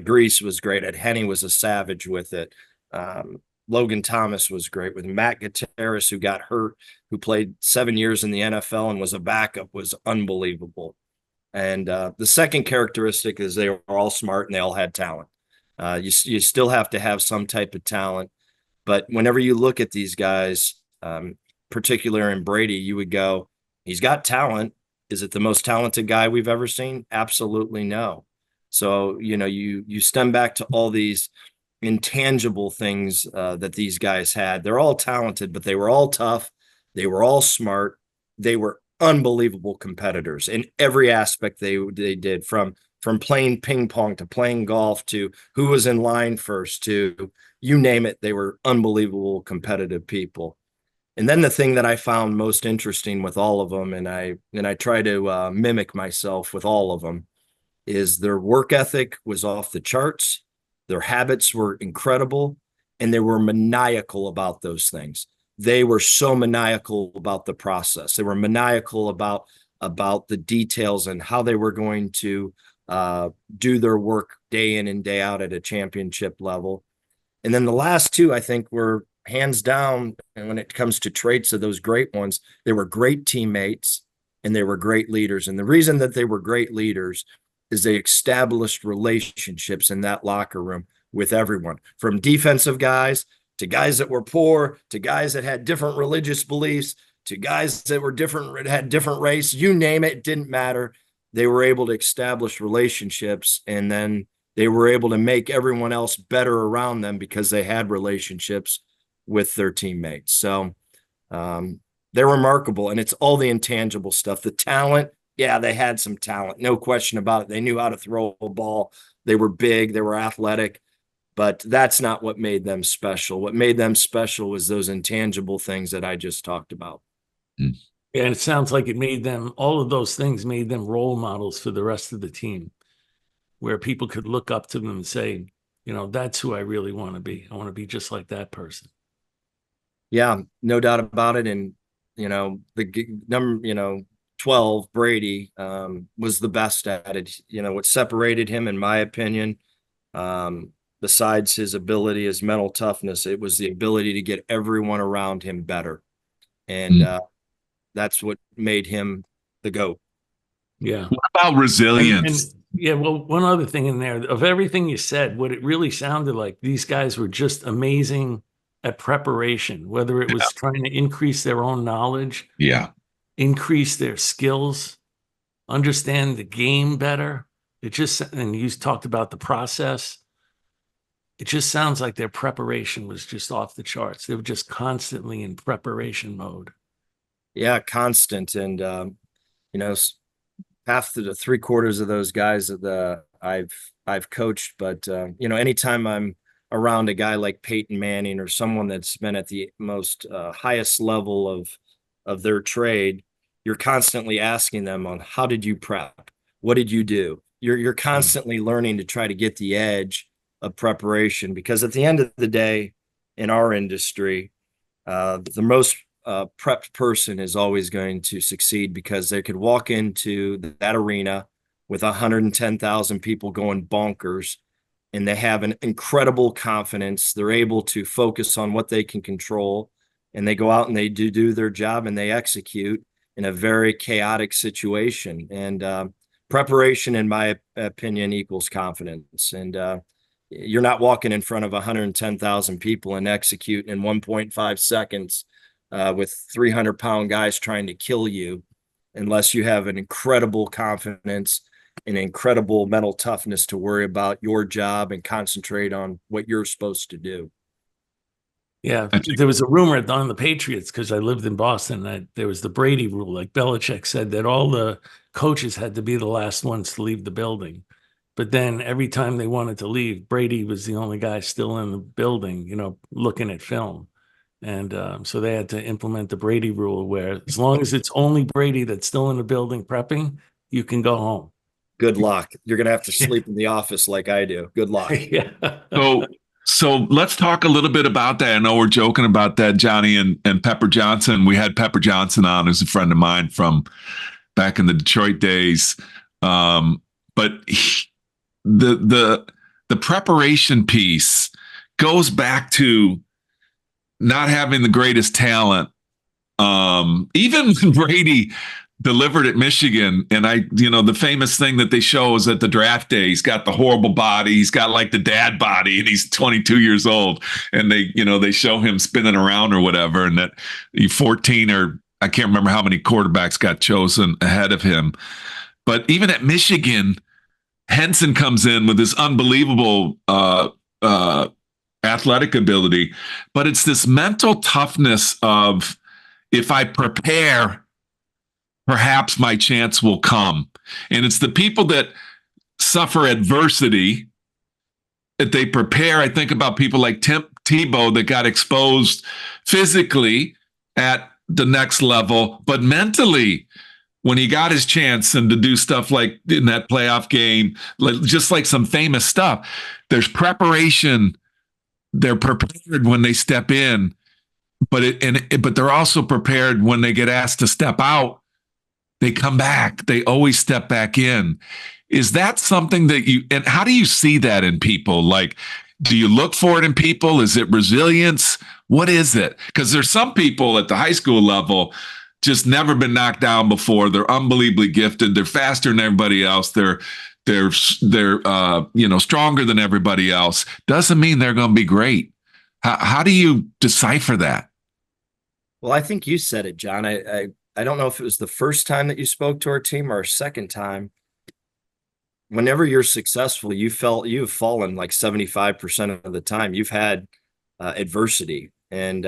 Grease was great at it. Henny was a savage with it. Logan Thomas was great with Matt Gutierrez, who got hurt, who played 7 years in the NFL and was a backup, was unbelievable. And the second characteristic is they were all smart and they all had talent. You still have to have some type of talent. But whenever you look at these guys, particular in Brady, you would go, he's got talent. Is it the most talented guy we've ever seen? Absolutely no. So, you stem back to all these intangible things that these guys had. They're all talented, but they were all tough. They were all smart. They were unbelievable competitors in every aspect they did, from playing ping pong to playing golf to who was in line first to you name it. They were unbelievable competitive people. And then the thing that I found most interesting with all of them, and I try to mimic myself with all of them, is their work ethic was off the charts. Their habits were incredible, and they were maniacal about those things. They were so maniacal about the process. They were maniacal about the details and how they were going to do their work day in and day out at a championship level. And then the last two, I think, were hands down. And when it comes to traits of those great ones, they were great teammates and they were great leaders. And the reason that they were great leaders is they established relationships in that locker room with everyone, from defensive guys to guys that were poor, to guys that had different religious beliefs, to guys that were different, had different race, you name it, it didn't matter. They were able to establish relationships, and then they were able to make everyone else better around them because they had relationships with their teammates. So they're remarkable, and it's all the intangible stuff. The talent, yeah, they had some talent, no question about it. They knew how to throw a ball. They were big, they were athletic, but that's not what made them special. What made them special was those intangible things that I just talked about. And it sounds like it made them, all of those things made them role models for the rest of the team, where people could look up to them and say, that's who I really want to be. I want to be just like that person. Yeah, no doubt about it. And, the number, 12, Brady, was the best at it. What separated him, in my opinion, besides his ability, his mental toughness, it was the ability to get everyone around him better. And that's what made him the GOAT. Yeah. What about resilience? And one other thing in there, of everything you said, what it really sounded like, these guys were just amazing at preparation, whether it was trying to increase their own knowledge, increase their skills, understand the game better. And you talked about the process. It just sounds like their preparation was just off the charts. They were just constantly in preparation mode. Yeah, constant. And, half to the 3/4 of those guys that I've coached, but, anytime I'm around a guy like Peyton Manning or someone that's been at the most highest level of their trade, you're constantly asking them on how did you prep? What did you do? You're constantly learning to try to get the edge of preparation, because at the end of the day, in our industry, the most prepped person is always going to succeed, because they could walk into that arena with 110,000 people going bonkers, and they have an incredible confidence. They're able to focus on what they can control, and they go out and they do their job and they execute in a very chaotic situation. And preparation, in my opinion, equals confidence. And you're not walking in front of 110,000 people and execute in 1.5 seconds with 300-pound guys trying to kill you, unless you have an incredible confidence and incredible mental toughness to worry about your job and concentrate on what you're supposed to do. Yeah, there was a rumor on the Patriots, because I lived in Boston, that there was the Brady rule. Like Belichick said that all the coaches had to be the last ones to leave the building. But then every time they wanted to leave, Brady was the only guy still in the building, looking at film. And so they had to implement the Brady rule, where as long as it's only Brady that's still in the building prepping, you can go home. Good luck. You're going to have to sleep in the office like I do. Good luck. Yeah. So let's talk a little bit about that. I know we're joking about that, Johnny and Pepper Johnson. We had Pepper Johnson on, who's a friend of mine from back in the Detroit days. But the preparation piece goes back to not having the greatest talent. Even when Brady delivered at Michigan, and the famous thing that they show is at the draft day, he's got the horrible body, he's got like the dad body, and he's 22 years old, and they show him spinning around or whatever, and that 14, or I can't remember how many quarterbacks got chosen ahead of him. But even at Michigan, Henson comes in with this unbelievable athletic ability, but it's this mental toughness of, if I prepare, perhaps my chance will come. And it's the people that suffer adversity that they prepare. I think about people like Tebow that got exposed physically at the next level, but mentally, when he got his chance and to do stuff like in that playoff game, just like some famous stuff, there's preparation. They're prepared when they step in, but they're also prepared when they get asked to step out. They come back. They always step back in. Is that something that and how do you see that in people? Like, do you look for it in people? Is it resilience? What is it? Because there's some people at the high school level just never been knocked down before. They're unbelievably gifted. They're faster than everybody else. They're stronger than everybody else. Doesn't mean they're going to be great. How do you decipher that? Well, I think you said it, John. I don't know if it was the first time that you spoke to our team or a second time. Whenever you're successful, you've fallen like 75% of the time. You've had adversity, and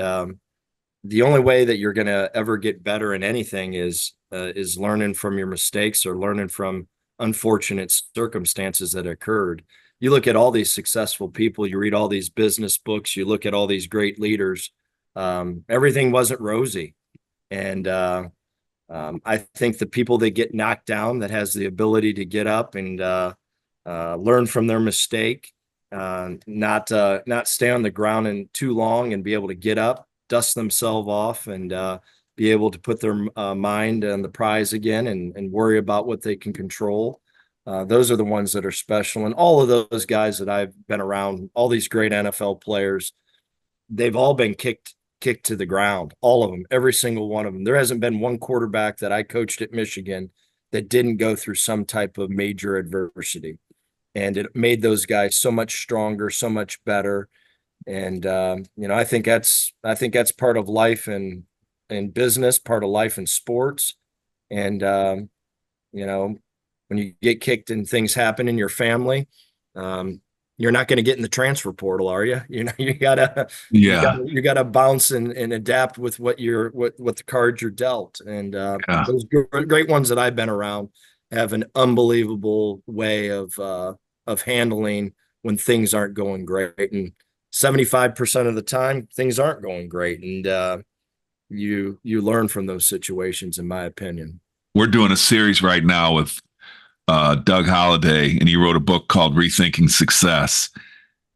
the only way that you're going to ever get better in anything is learning from your mistakes or learning from unfortunate circumstances that occurred. You look at all these successful people, you read all these business books, you look at all these great leaders. Everything wasn't rosy. And I think the people that get knocked down, that has the ability to get up and learn from their mistake, not stay on the ground and too long, and be able to get up, dust themselves off, and be able to put their mind on the prize again and worry about what they can control. Those are the ones that are special. And all of those guys that I've been around, all these great NFL players, they've all been kicked to the ground, all of them, every single one of them. There hasn't been one quarterback that I coached at Michigan that didn't go through some type of major adversity. And it made those guys so much stronger, so much better. And, I think that's part of life in business, part of life in sports. And, when you get kicked and things happen in your family, you're not going to get in the transfer portal, are you? You gotta bounce and adapt with what the cards you're dealt. And those great ones that I've been around have an unbelievable way of handling when things aren't going great. And 75% of the time, things aren't going great, and you learn from those situations, in my opinion. We're doing a series right now with Doug Holliday, and he wrote a book called Rethinking Success.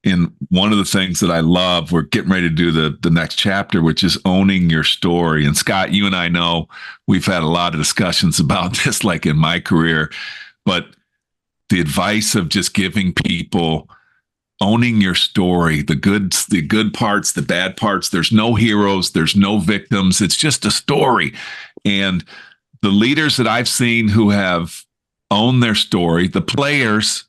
And one of the things that I love, we're getting ready to do the next chapter, which is owning your story. And Scott, you and I know we've had a lot of discussions about this, like in my career, but the advice of just giving people owning your story, the good parts, the bad parts. There's no heroes, there's no victims. It's just a story. And the leaders that I've seen who have owned their story, the players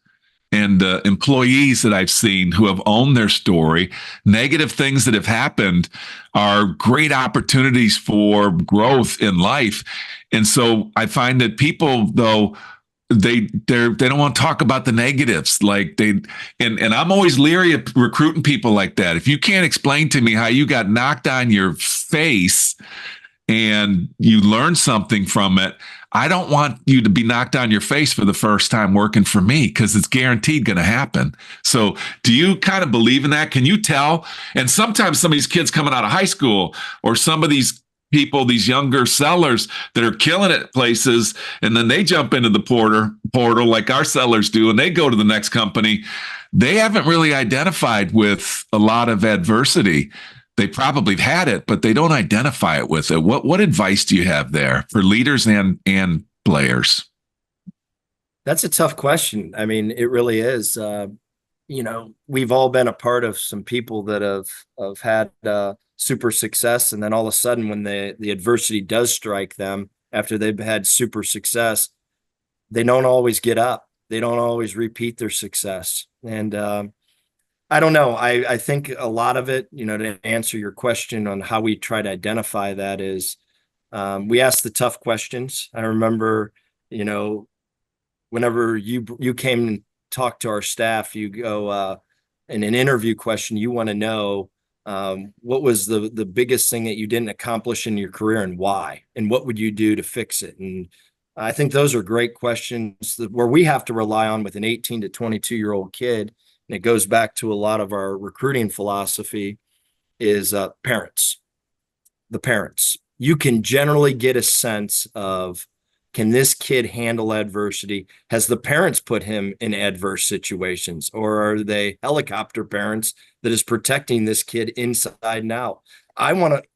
and the employees that I've seen who have owned their story, negative things that have happened are great opportunities for growth in life. And so I find that people, though, they don't want to talk about the negatives. Like and I'm always leery of recruiting people like that. If you can't explain to me how you got knocked on your face and you learned something from it, I don't want you to be knocked on your face for the first time working for me, because it's guaranteed going to happen. So do you kind of believe in that? Can you tell? And sometimes some of these kids coming out of high school, or some of these people, these younger sellers that are killing it at places, and then they jump into the portal like our sellers do, and they go to the next company. They haven't really identified with a lot of adversity. They probably had it, but they don't identify it with it. What advice do you have there for leaders and players? That's a tough question. I mean, it really is. We've all been a part of some people that have had super success, and then all of a sudden, when the adversity does strike them after they've had super success, they don't always get up. They don't always repeat their success. And I don't know. I think a lot of it, to answer your question on how we try to identify that, is we ask the tough questions. I remember, whenever you came and talked to our staff, you go in an interview question, you want to know what was the biggest thing that you didn't accomplish in your career, and why, and what would you do to fix it? And I think those are great questions where we have to rely on with an 18 to 22-year-old kid. And it goes back to a lot of our recruiting philosophy is parents. The parents. You can generally get a sense of, can this kid handle adversity? Has the parents put him in adverse situations? Or are they helicopter parents that is protecting this kid inside and out?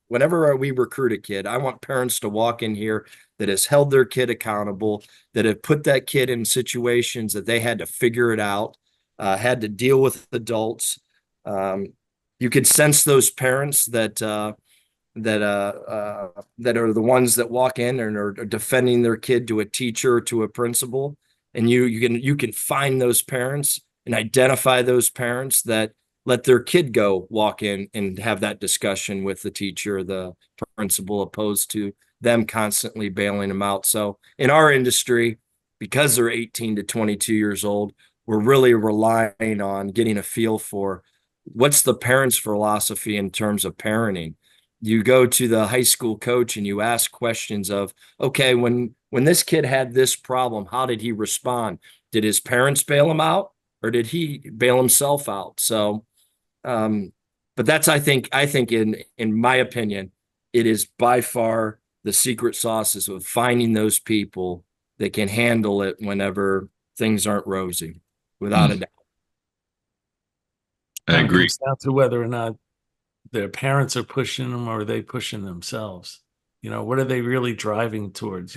Whenever we recruit a kid, I want parents to walk in here that has held their kid accountable, that have put that kid in situations that they had to figure it out, had to deal with adults. You could sense those parents that are the ones that walk in and are defending their kid to a teacher or to a principal. And you can find those parents and identify those parents that let their kid go walk in and have that discussion with the teacher or the principal, opposed to them constantly bailing them out. So in our industry, because they're 18 to 22 years old, we're really relying on getting a feel for what's the parent's philosophy in terms of parenting. You go to the high school coach and you ask questions of, okay, when this kid had this problem, how did he respond? Did his parents bail him out, or did he bail himself out? So, but that's, I think in my opinion, it is by far the secret sauce is of finding those people that can handle it whenever things aren't rosy, without a doubt. I agree. It comes down to whether or not their parents are pushing them, or are they pushing themselves? What are they really driving towards?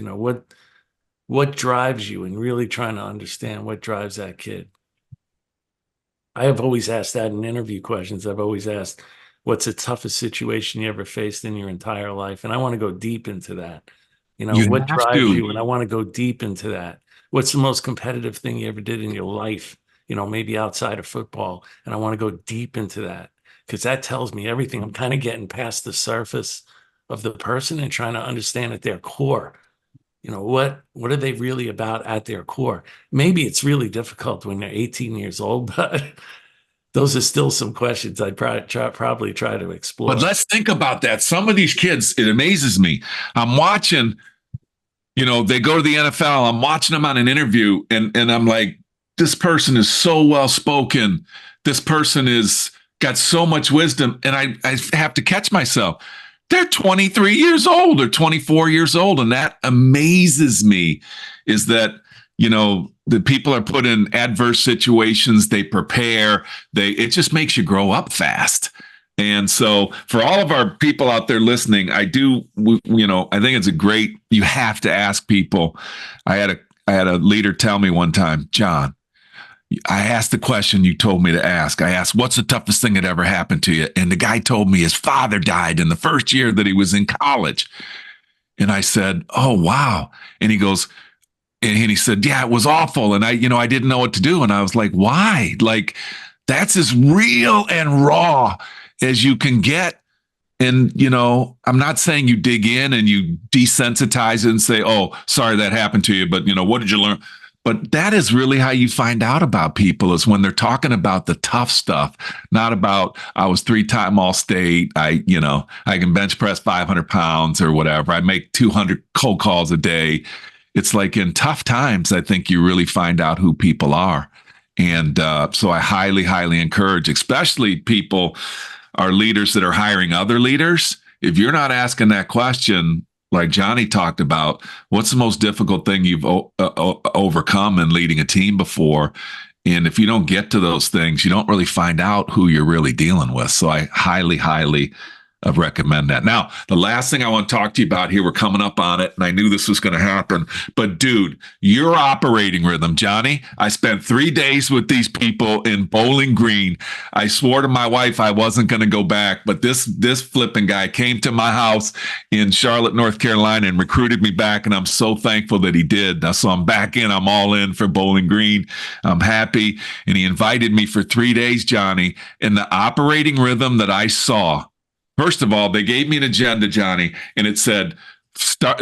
What drives you, and really trying to understand what drives that kid. I have always asked that in interview questions. I've always asked, what's the toughest situation you ever faced in your entire life? And I want to go deep into that. What drives you? And I want to go deep into that. What's the most competitive thing you ever did in your life? Maybe outside of football. And I want to go deep into that, because that tells me everything. I'm kind of getting past the surface of the person and trying to understand at their core. What are they really about at their core? Maybe it's really difficult when they're 18 years old, but those are still some questions I'd probably try to explore. But let's think about that. Some of these kids, it amazes me. I'm watching, they go to the NFL. I'm watching them on an interview, and I'm like, this person is so well-spoken. This person is got so much wisdom. And I have to catch myself. They're 23 years old or 24 years old. And that amazes me, is that, the people are put in adverse situations. They prepare. It just makes you grow up fast. And so for all of our people out there listening, I think it's you have to ask people. I had a leader tell me one time, John, I asked the question you told me to ask. I asked, what's the toughest thing that ever happened to you? And the guy told me his father died in the first year that he was in college. And I said, oh, wow. And he goes, and he said, yeah, it was awful. And I didn't know what to do. And I was like, why? Like, that's as real and raw as you can get. And, I'm not saying you dig in and you desensitize it and say, oh, sorry that happened to you, but, what did you learn? But that is really how you find out about people, is when they're talking about the tough stuff, not about, I was 3-time All-State. I can bench press 500 pounds or whatever. I make 200 cold calls a day. It's like in tough times, I think you really find out who people are. And so I highly, highly encourage, especially people, our leaders that are hiring other leaders. If you're not asking that question, like Johnny talked about, what's the most difficult thing you've overcome in leading a team before? And if you don't get to those things, you don't really find out who you're really dealing with. So I highly, highly recommend that. Now, the last thing I want to talk to you about here, we're coming up on it, and I knew this was going to happen, but dude, your operating rhythm, Johnny, I spent 3 days with these people in Bowling Green. I swore to my wife I wasn't going to go back, but this flipping guy came to my house in Charlotte, North Carolina, and recruited me back, and I'm so thankful that he did. So I'm back in. I'm all in for Bowling Green. I'm happy, and he invited me for 3 days, Johnny, and the operating rhythm that I saw. First of all, they gave me an agenda, Johnny, and it said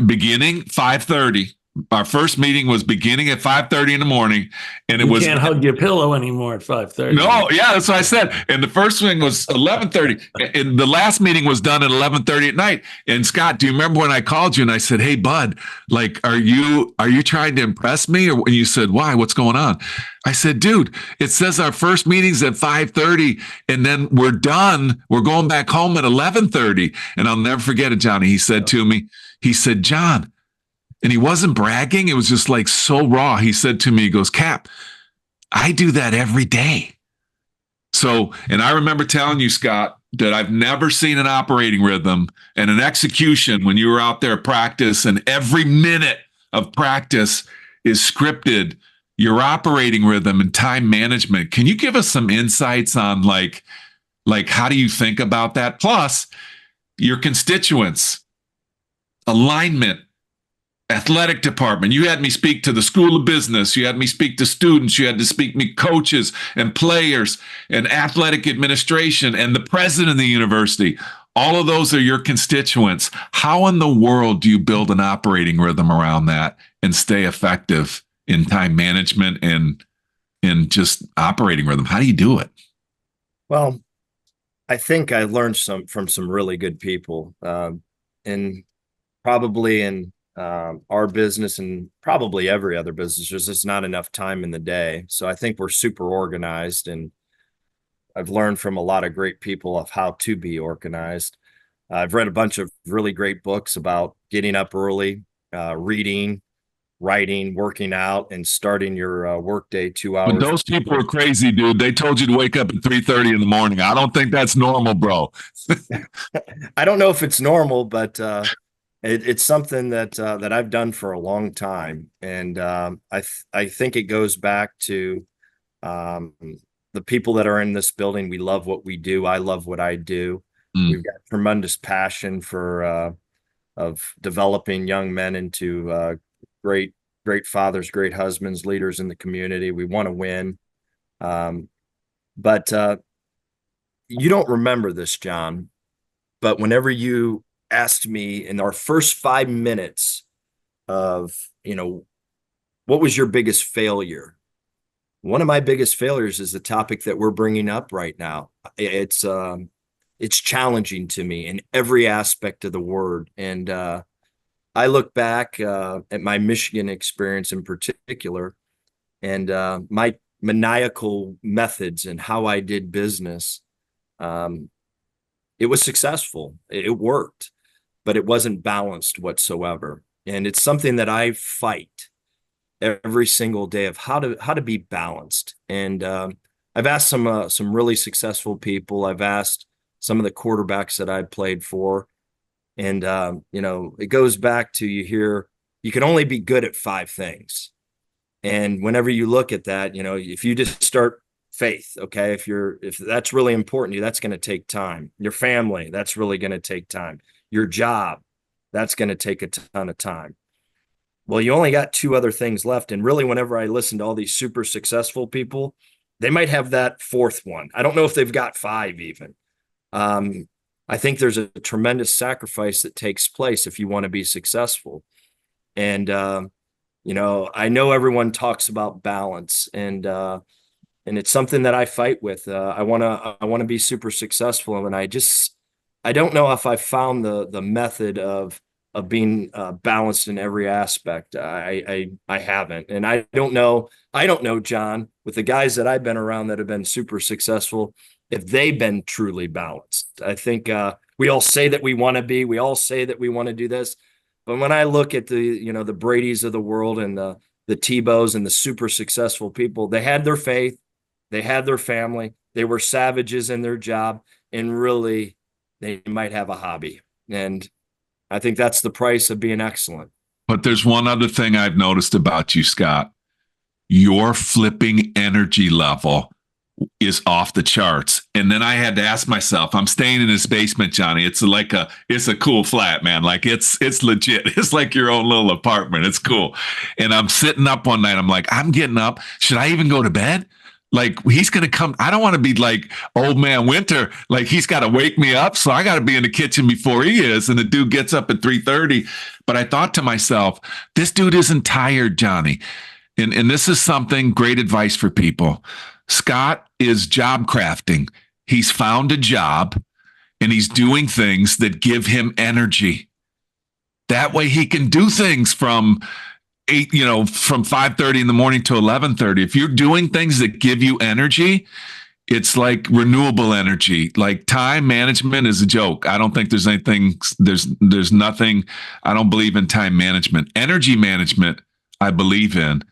beginning 5:30. Our first meeting was beginning at 5:30 in the morning, and you can't hug your pillow anymore at 5:30. No, yeah, that's what I said. And the first thing was 11:30, and the last meeting was done at 11:30 at night. And Scott, do you remember when I called you and I said, "Hey, bud, like, are you trying to impress me?" Or you said, "Why? What's going on?" I said, "Dude, it says our first meeting's at 5:30, and then we're done. We're going back home at 11:30." And I'll never forget it, Johnny. He said to me, he said, "John," and he wasn't bragging. It was just like so raw. He said to me, he goes, "Cap, I do that every day." So, and I remember telling you, Scott, that I've never seen an operating rhythm and an execution when you were out there at practice, and every minute of practice is scripted. Your operating rhythm and time management. Can you give us some insights on like how do you think about that? Plus, your constituents, alignment, athletic department. You had me speak to the School of Business. You had me speak to students. You had to speak to coaches and players and athletic administration and the president of the university. All of those are your constituents. How in the world do you build an operating rhythm around that and stay effective in time management and in just operating rhythm? How do you do it? Well, I think I learned from some really good people, and probably in our business and probably every other business, there's just not enough time in the day. So I think we're super organized, and I've learned from a lot of great people of how to be organized. I've read a bunch of really great books about getting up early, reading, writing, working out, and starting your workday 2 hours. But those people are crazy, dude. They told you to wake up at 3:30 in the morning. I don't think that's normal, bro. I don't know if it's normal, but it's something that I've done for a long time, and I think it goes back to the people that are in this building. We love what we do. I love what I do. We've got tremendous passion for of developing young men into great fathers, great husbands, leaders in the community. We want to win. But you don't remember this, John, but whenever you asked me in our first 5 minutes of, what was your biggest failure? One of my biggest failures is the topic that we're bringing up right now. It's challenging to me in every aspect of the word. And I look back at my Michigan experience in particular, and my maniacal methods and how I did business. It was successful. It worked, but it wasn't balanced whatsoever. And it's something that I fight every single day of how to be balanced. And I've asked some really successful people. I've asked some of the quarterbacks that I played for. And, it goes back to you can only be good at 5 things. And whenever you look at that, if you just start faith, okay, if that's really important to you, that's going to take time. Your family, that's really going to take time. Your job, that's going to take a ton of time. Well, you only got 2 other things left. And really, whenever I listen to all these super successful people, they might have that 4th one. I don't know if they've got 5 even. I think there's a tremendous sacrifice that takes place if you want to be successful. And, I know everyone talks about balance, and it's something that I fight with. I want to be super successful, and I don't know if I found the method of being balanced in every aspect. I haven't, and I don't know, John, with the guys that I've been around that have been super successful, if they've been truly balanced. I think we all say that we want to be, we all say that we want to do this, but when I look at the Bradys of the world and the Tebows and the super successful people, they had their faith, they had their family, they were savages in their job, and really they might have a hobby. And I think that's the price of being excellent. But there's one other thing I've noticed about you, Scott. Your flipping energy level is off the charts. And then I had to ask myself, I'm staying in his basement, Johnny. It's a cool flat, man. Like it's legit. It's like your own little apartment. It's cool. And I'm sitting up one night. I'm like, I'm getting up. Should I even go to bed? Like he's going to come. I don't want to be like old man Winter. Like he's got to wake me up. So I got to be in the kitchen before he is. And the dude gets up at 3:30. But I thought to myself, this dude isn't tired, Johnny. And this is something, great advice for people. Scott is job crafting. He's found a job and he's doing things that give him energy. That way he can do things from 5:30 in the morning to 11:30. If you're doing things that give you energy, it's like renewable energy. Like time management is a joke. I don't think there's anything, there's nothing. I don't believe in time management. Energy management, I believe in.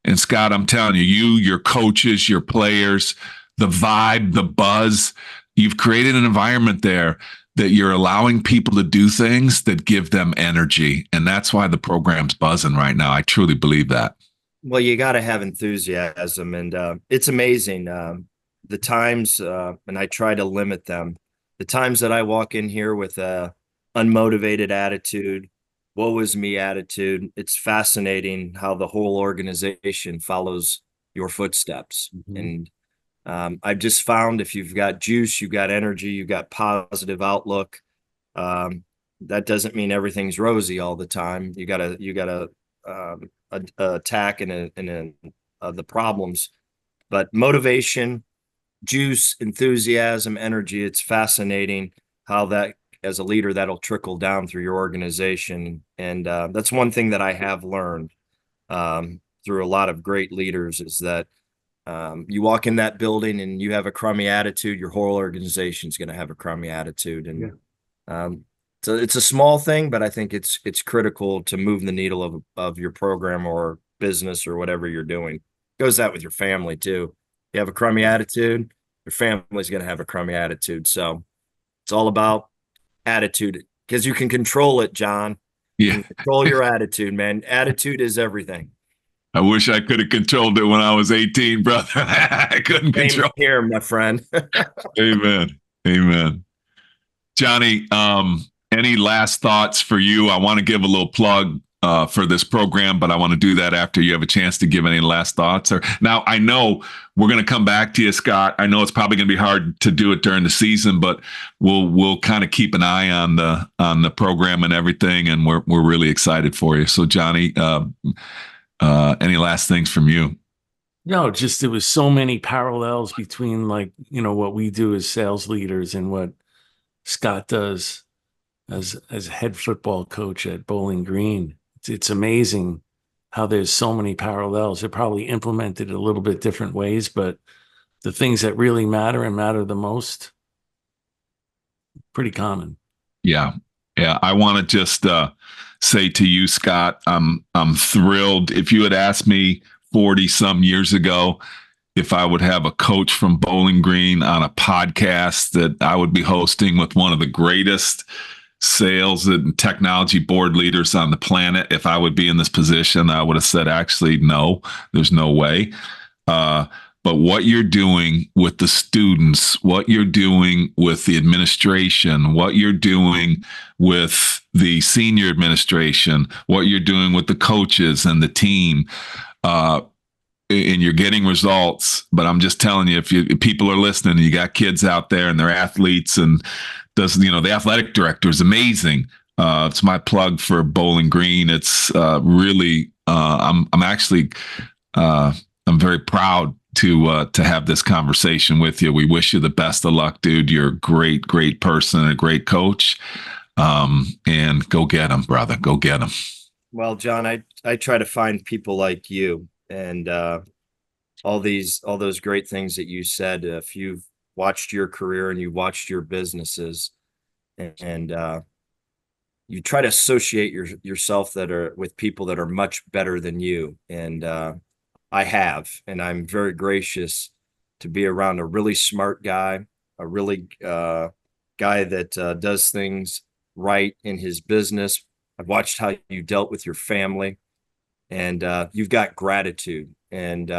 And Scott, I'm telling you, your coaches, your players, the vibe, the buzz, you've created an environment there that you're allowing people to do things that give them energy. And that's why the program's buzzing right now. I truly believe that. Well, you got to have enthusiasm, and it's amazing. The times, and I try to limit them, the times that I walk in here with a unmotivated attitude, woe is me attitude, it's fascinating how the whole organization follows your footsteps. Mm-hmm. And I've just found if you've got juice, you've got energy, you've got positive outlook. That doesn't mean everything's rosy all the time. You gotta attack the problems. But motivation, juice, enthusiasm, energy, it's fascinating how that, as a leader, that'll trickle down through your organization. And that's one thing that I have learned through a lot of great leaders is that you walk in that building and you have a crummy attitude, your whole organization is going to have a crummy attitude. And so it's a small thing, but I think it's critical to move the needle of your program or business or whatever you're doing. It goes that with your family too. You have a crummy attitude, your family's going to have a crummy attitude. So it's all about attitude, because you can control it, John. Yeah. You can control your attitude, man. Attitude is everything. I wish I could have controlled it when I was 18, brother. I couldn't control it. Here, my friend. Amen. Amen. Johnny, any last thoughts for you? I want to give a little plug for this program, but I want to do that after you have a chance to give any last thoughts. Now, I know we're going to come back to you, Scott. I know it's probably going to be hard to do it during the season, but we'll kind of keep an eye on the program and everything, and we're really excited for you. So, Johnny, any last things from you? No, just there was so many parallels between what we do as sales leaders and what Scott does as head football coach at Bowling Green. It's amazing how there's so many parallels. They're probably implemented a little bit different ways, but the things that really matter and matter the most, pretty common. Yeah. I want to just say to you, Scott, I'm thrilled. If you had asked me 40 some years ago if I would have a coach from Bowling Green on a podcast that I would be hosting with one of the greatest sales and technology board leaders on the planet, if I would be in this position, I would have said, actually, no, there's no way. But what you're doing with the students, what you're doing with the administration, what you're doing with the senior administration, what you're doing with the coaches and the team, and you're getting results. But I'm just telling you, if people are listening, you got kids out there and they're athletes, and the athletic director is amazing. It's my plug for Bowling Green. It's really I'm actually I'm very proud to have this conversation with you. We wish you the best of luck, dude. You're a great person and a great coach. And go get them, brother. Go get them. Well, John, I try to find people like you and all those great things that you said. If you've watched your career and you watched your businesses, and you try to associate yourself with people that are much better than you, and I have, and I'm very gracious to be around a really smart guy, a really guy that does things right in his business. I've watched how you dealt with your family, and you've got gratitude, and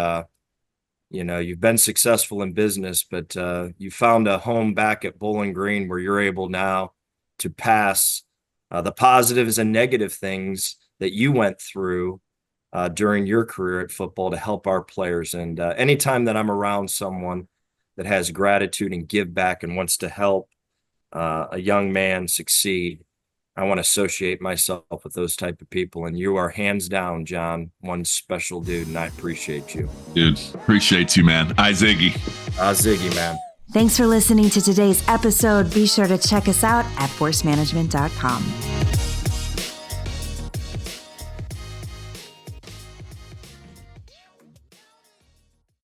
you've been successful in business, but you found a home back at Bowling Green where you're able now to pass the positives and negative things that you went through during your career at football to help our players. And anytime that I'm around someone that has gratitude and give back and wants to help a young man succeed, I want to associate myself with those type of people. And you are hands down, John, one special dude, and I appreciate you. Dude, appreciate you, man. Ziggy. Ziggy, man. Thanks for listening to today's episode. Be sure to check us out at forcemanagement.com.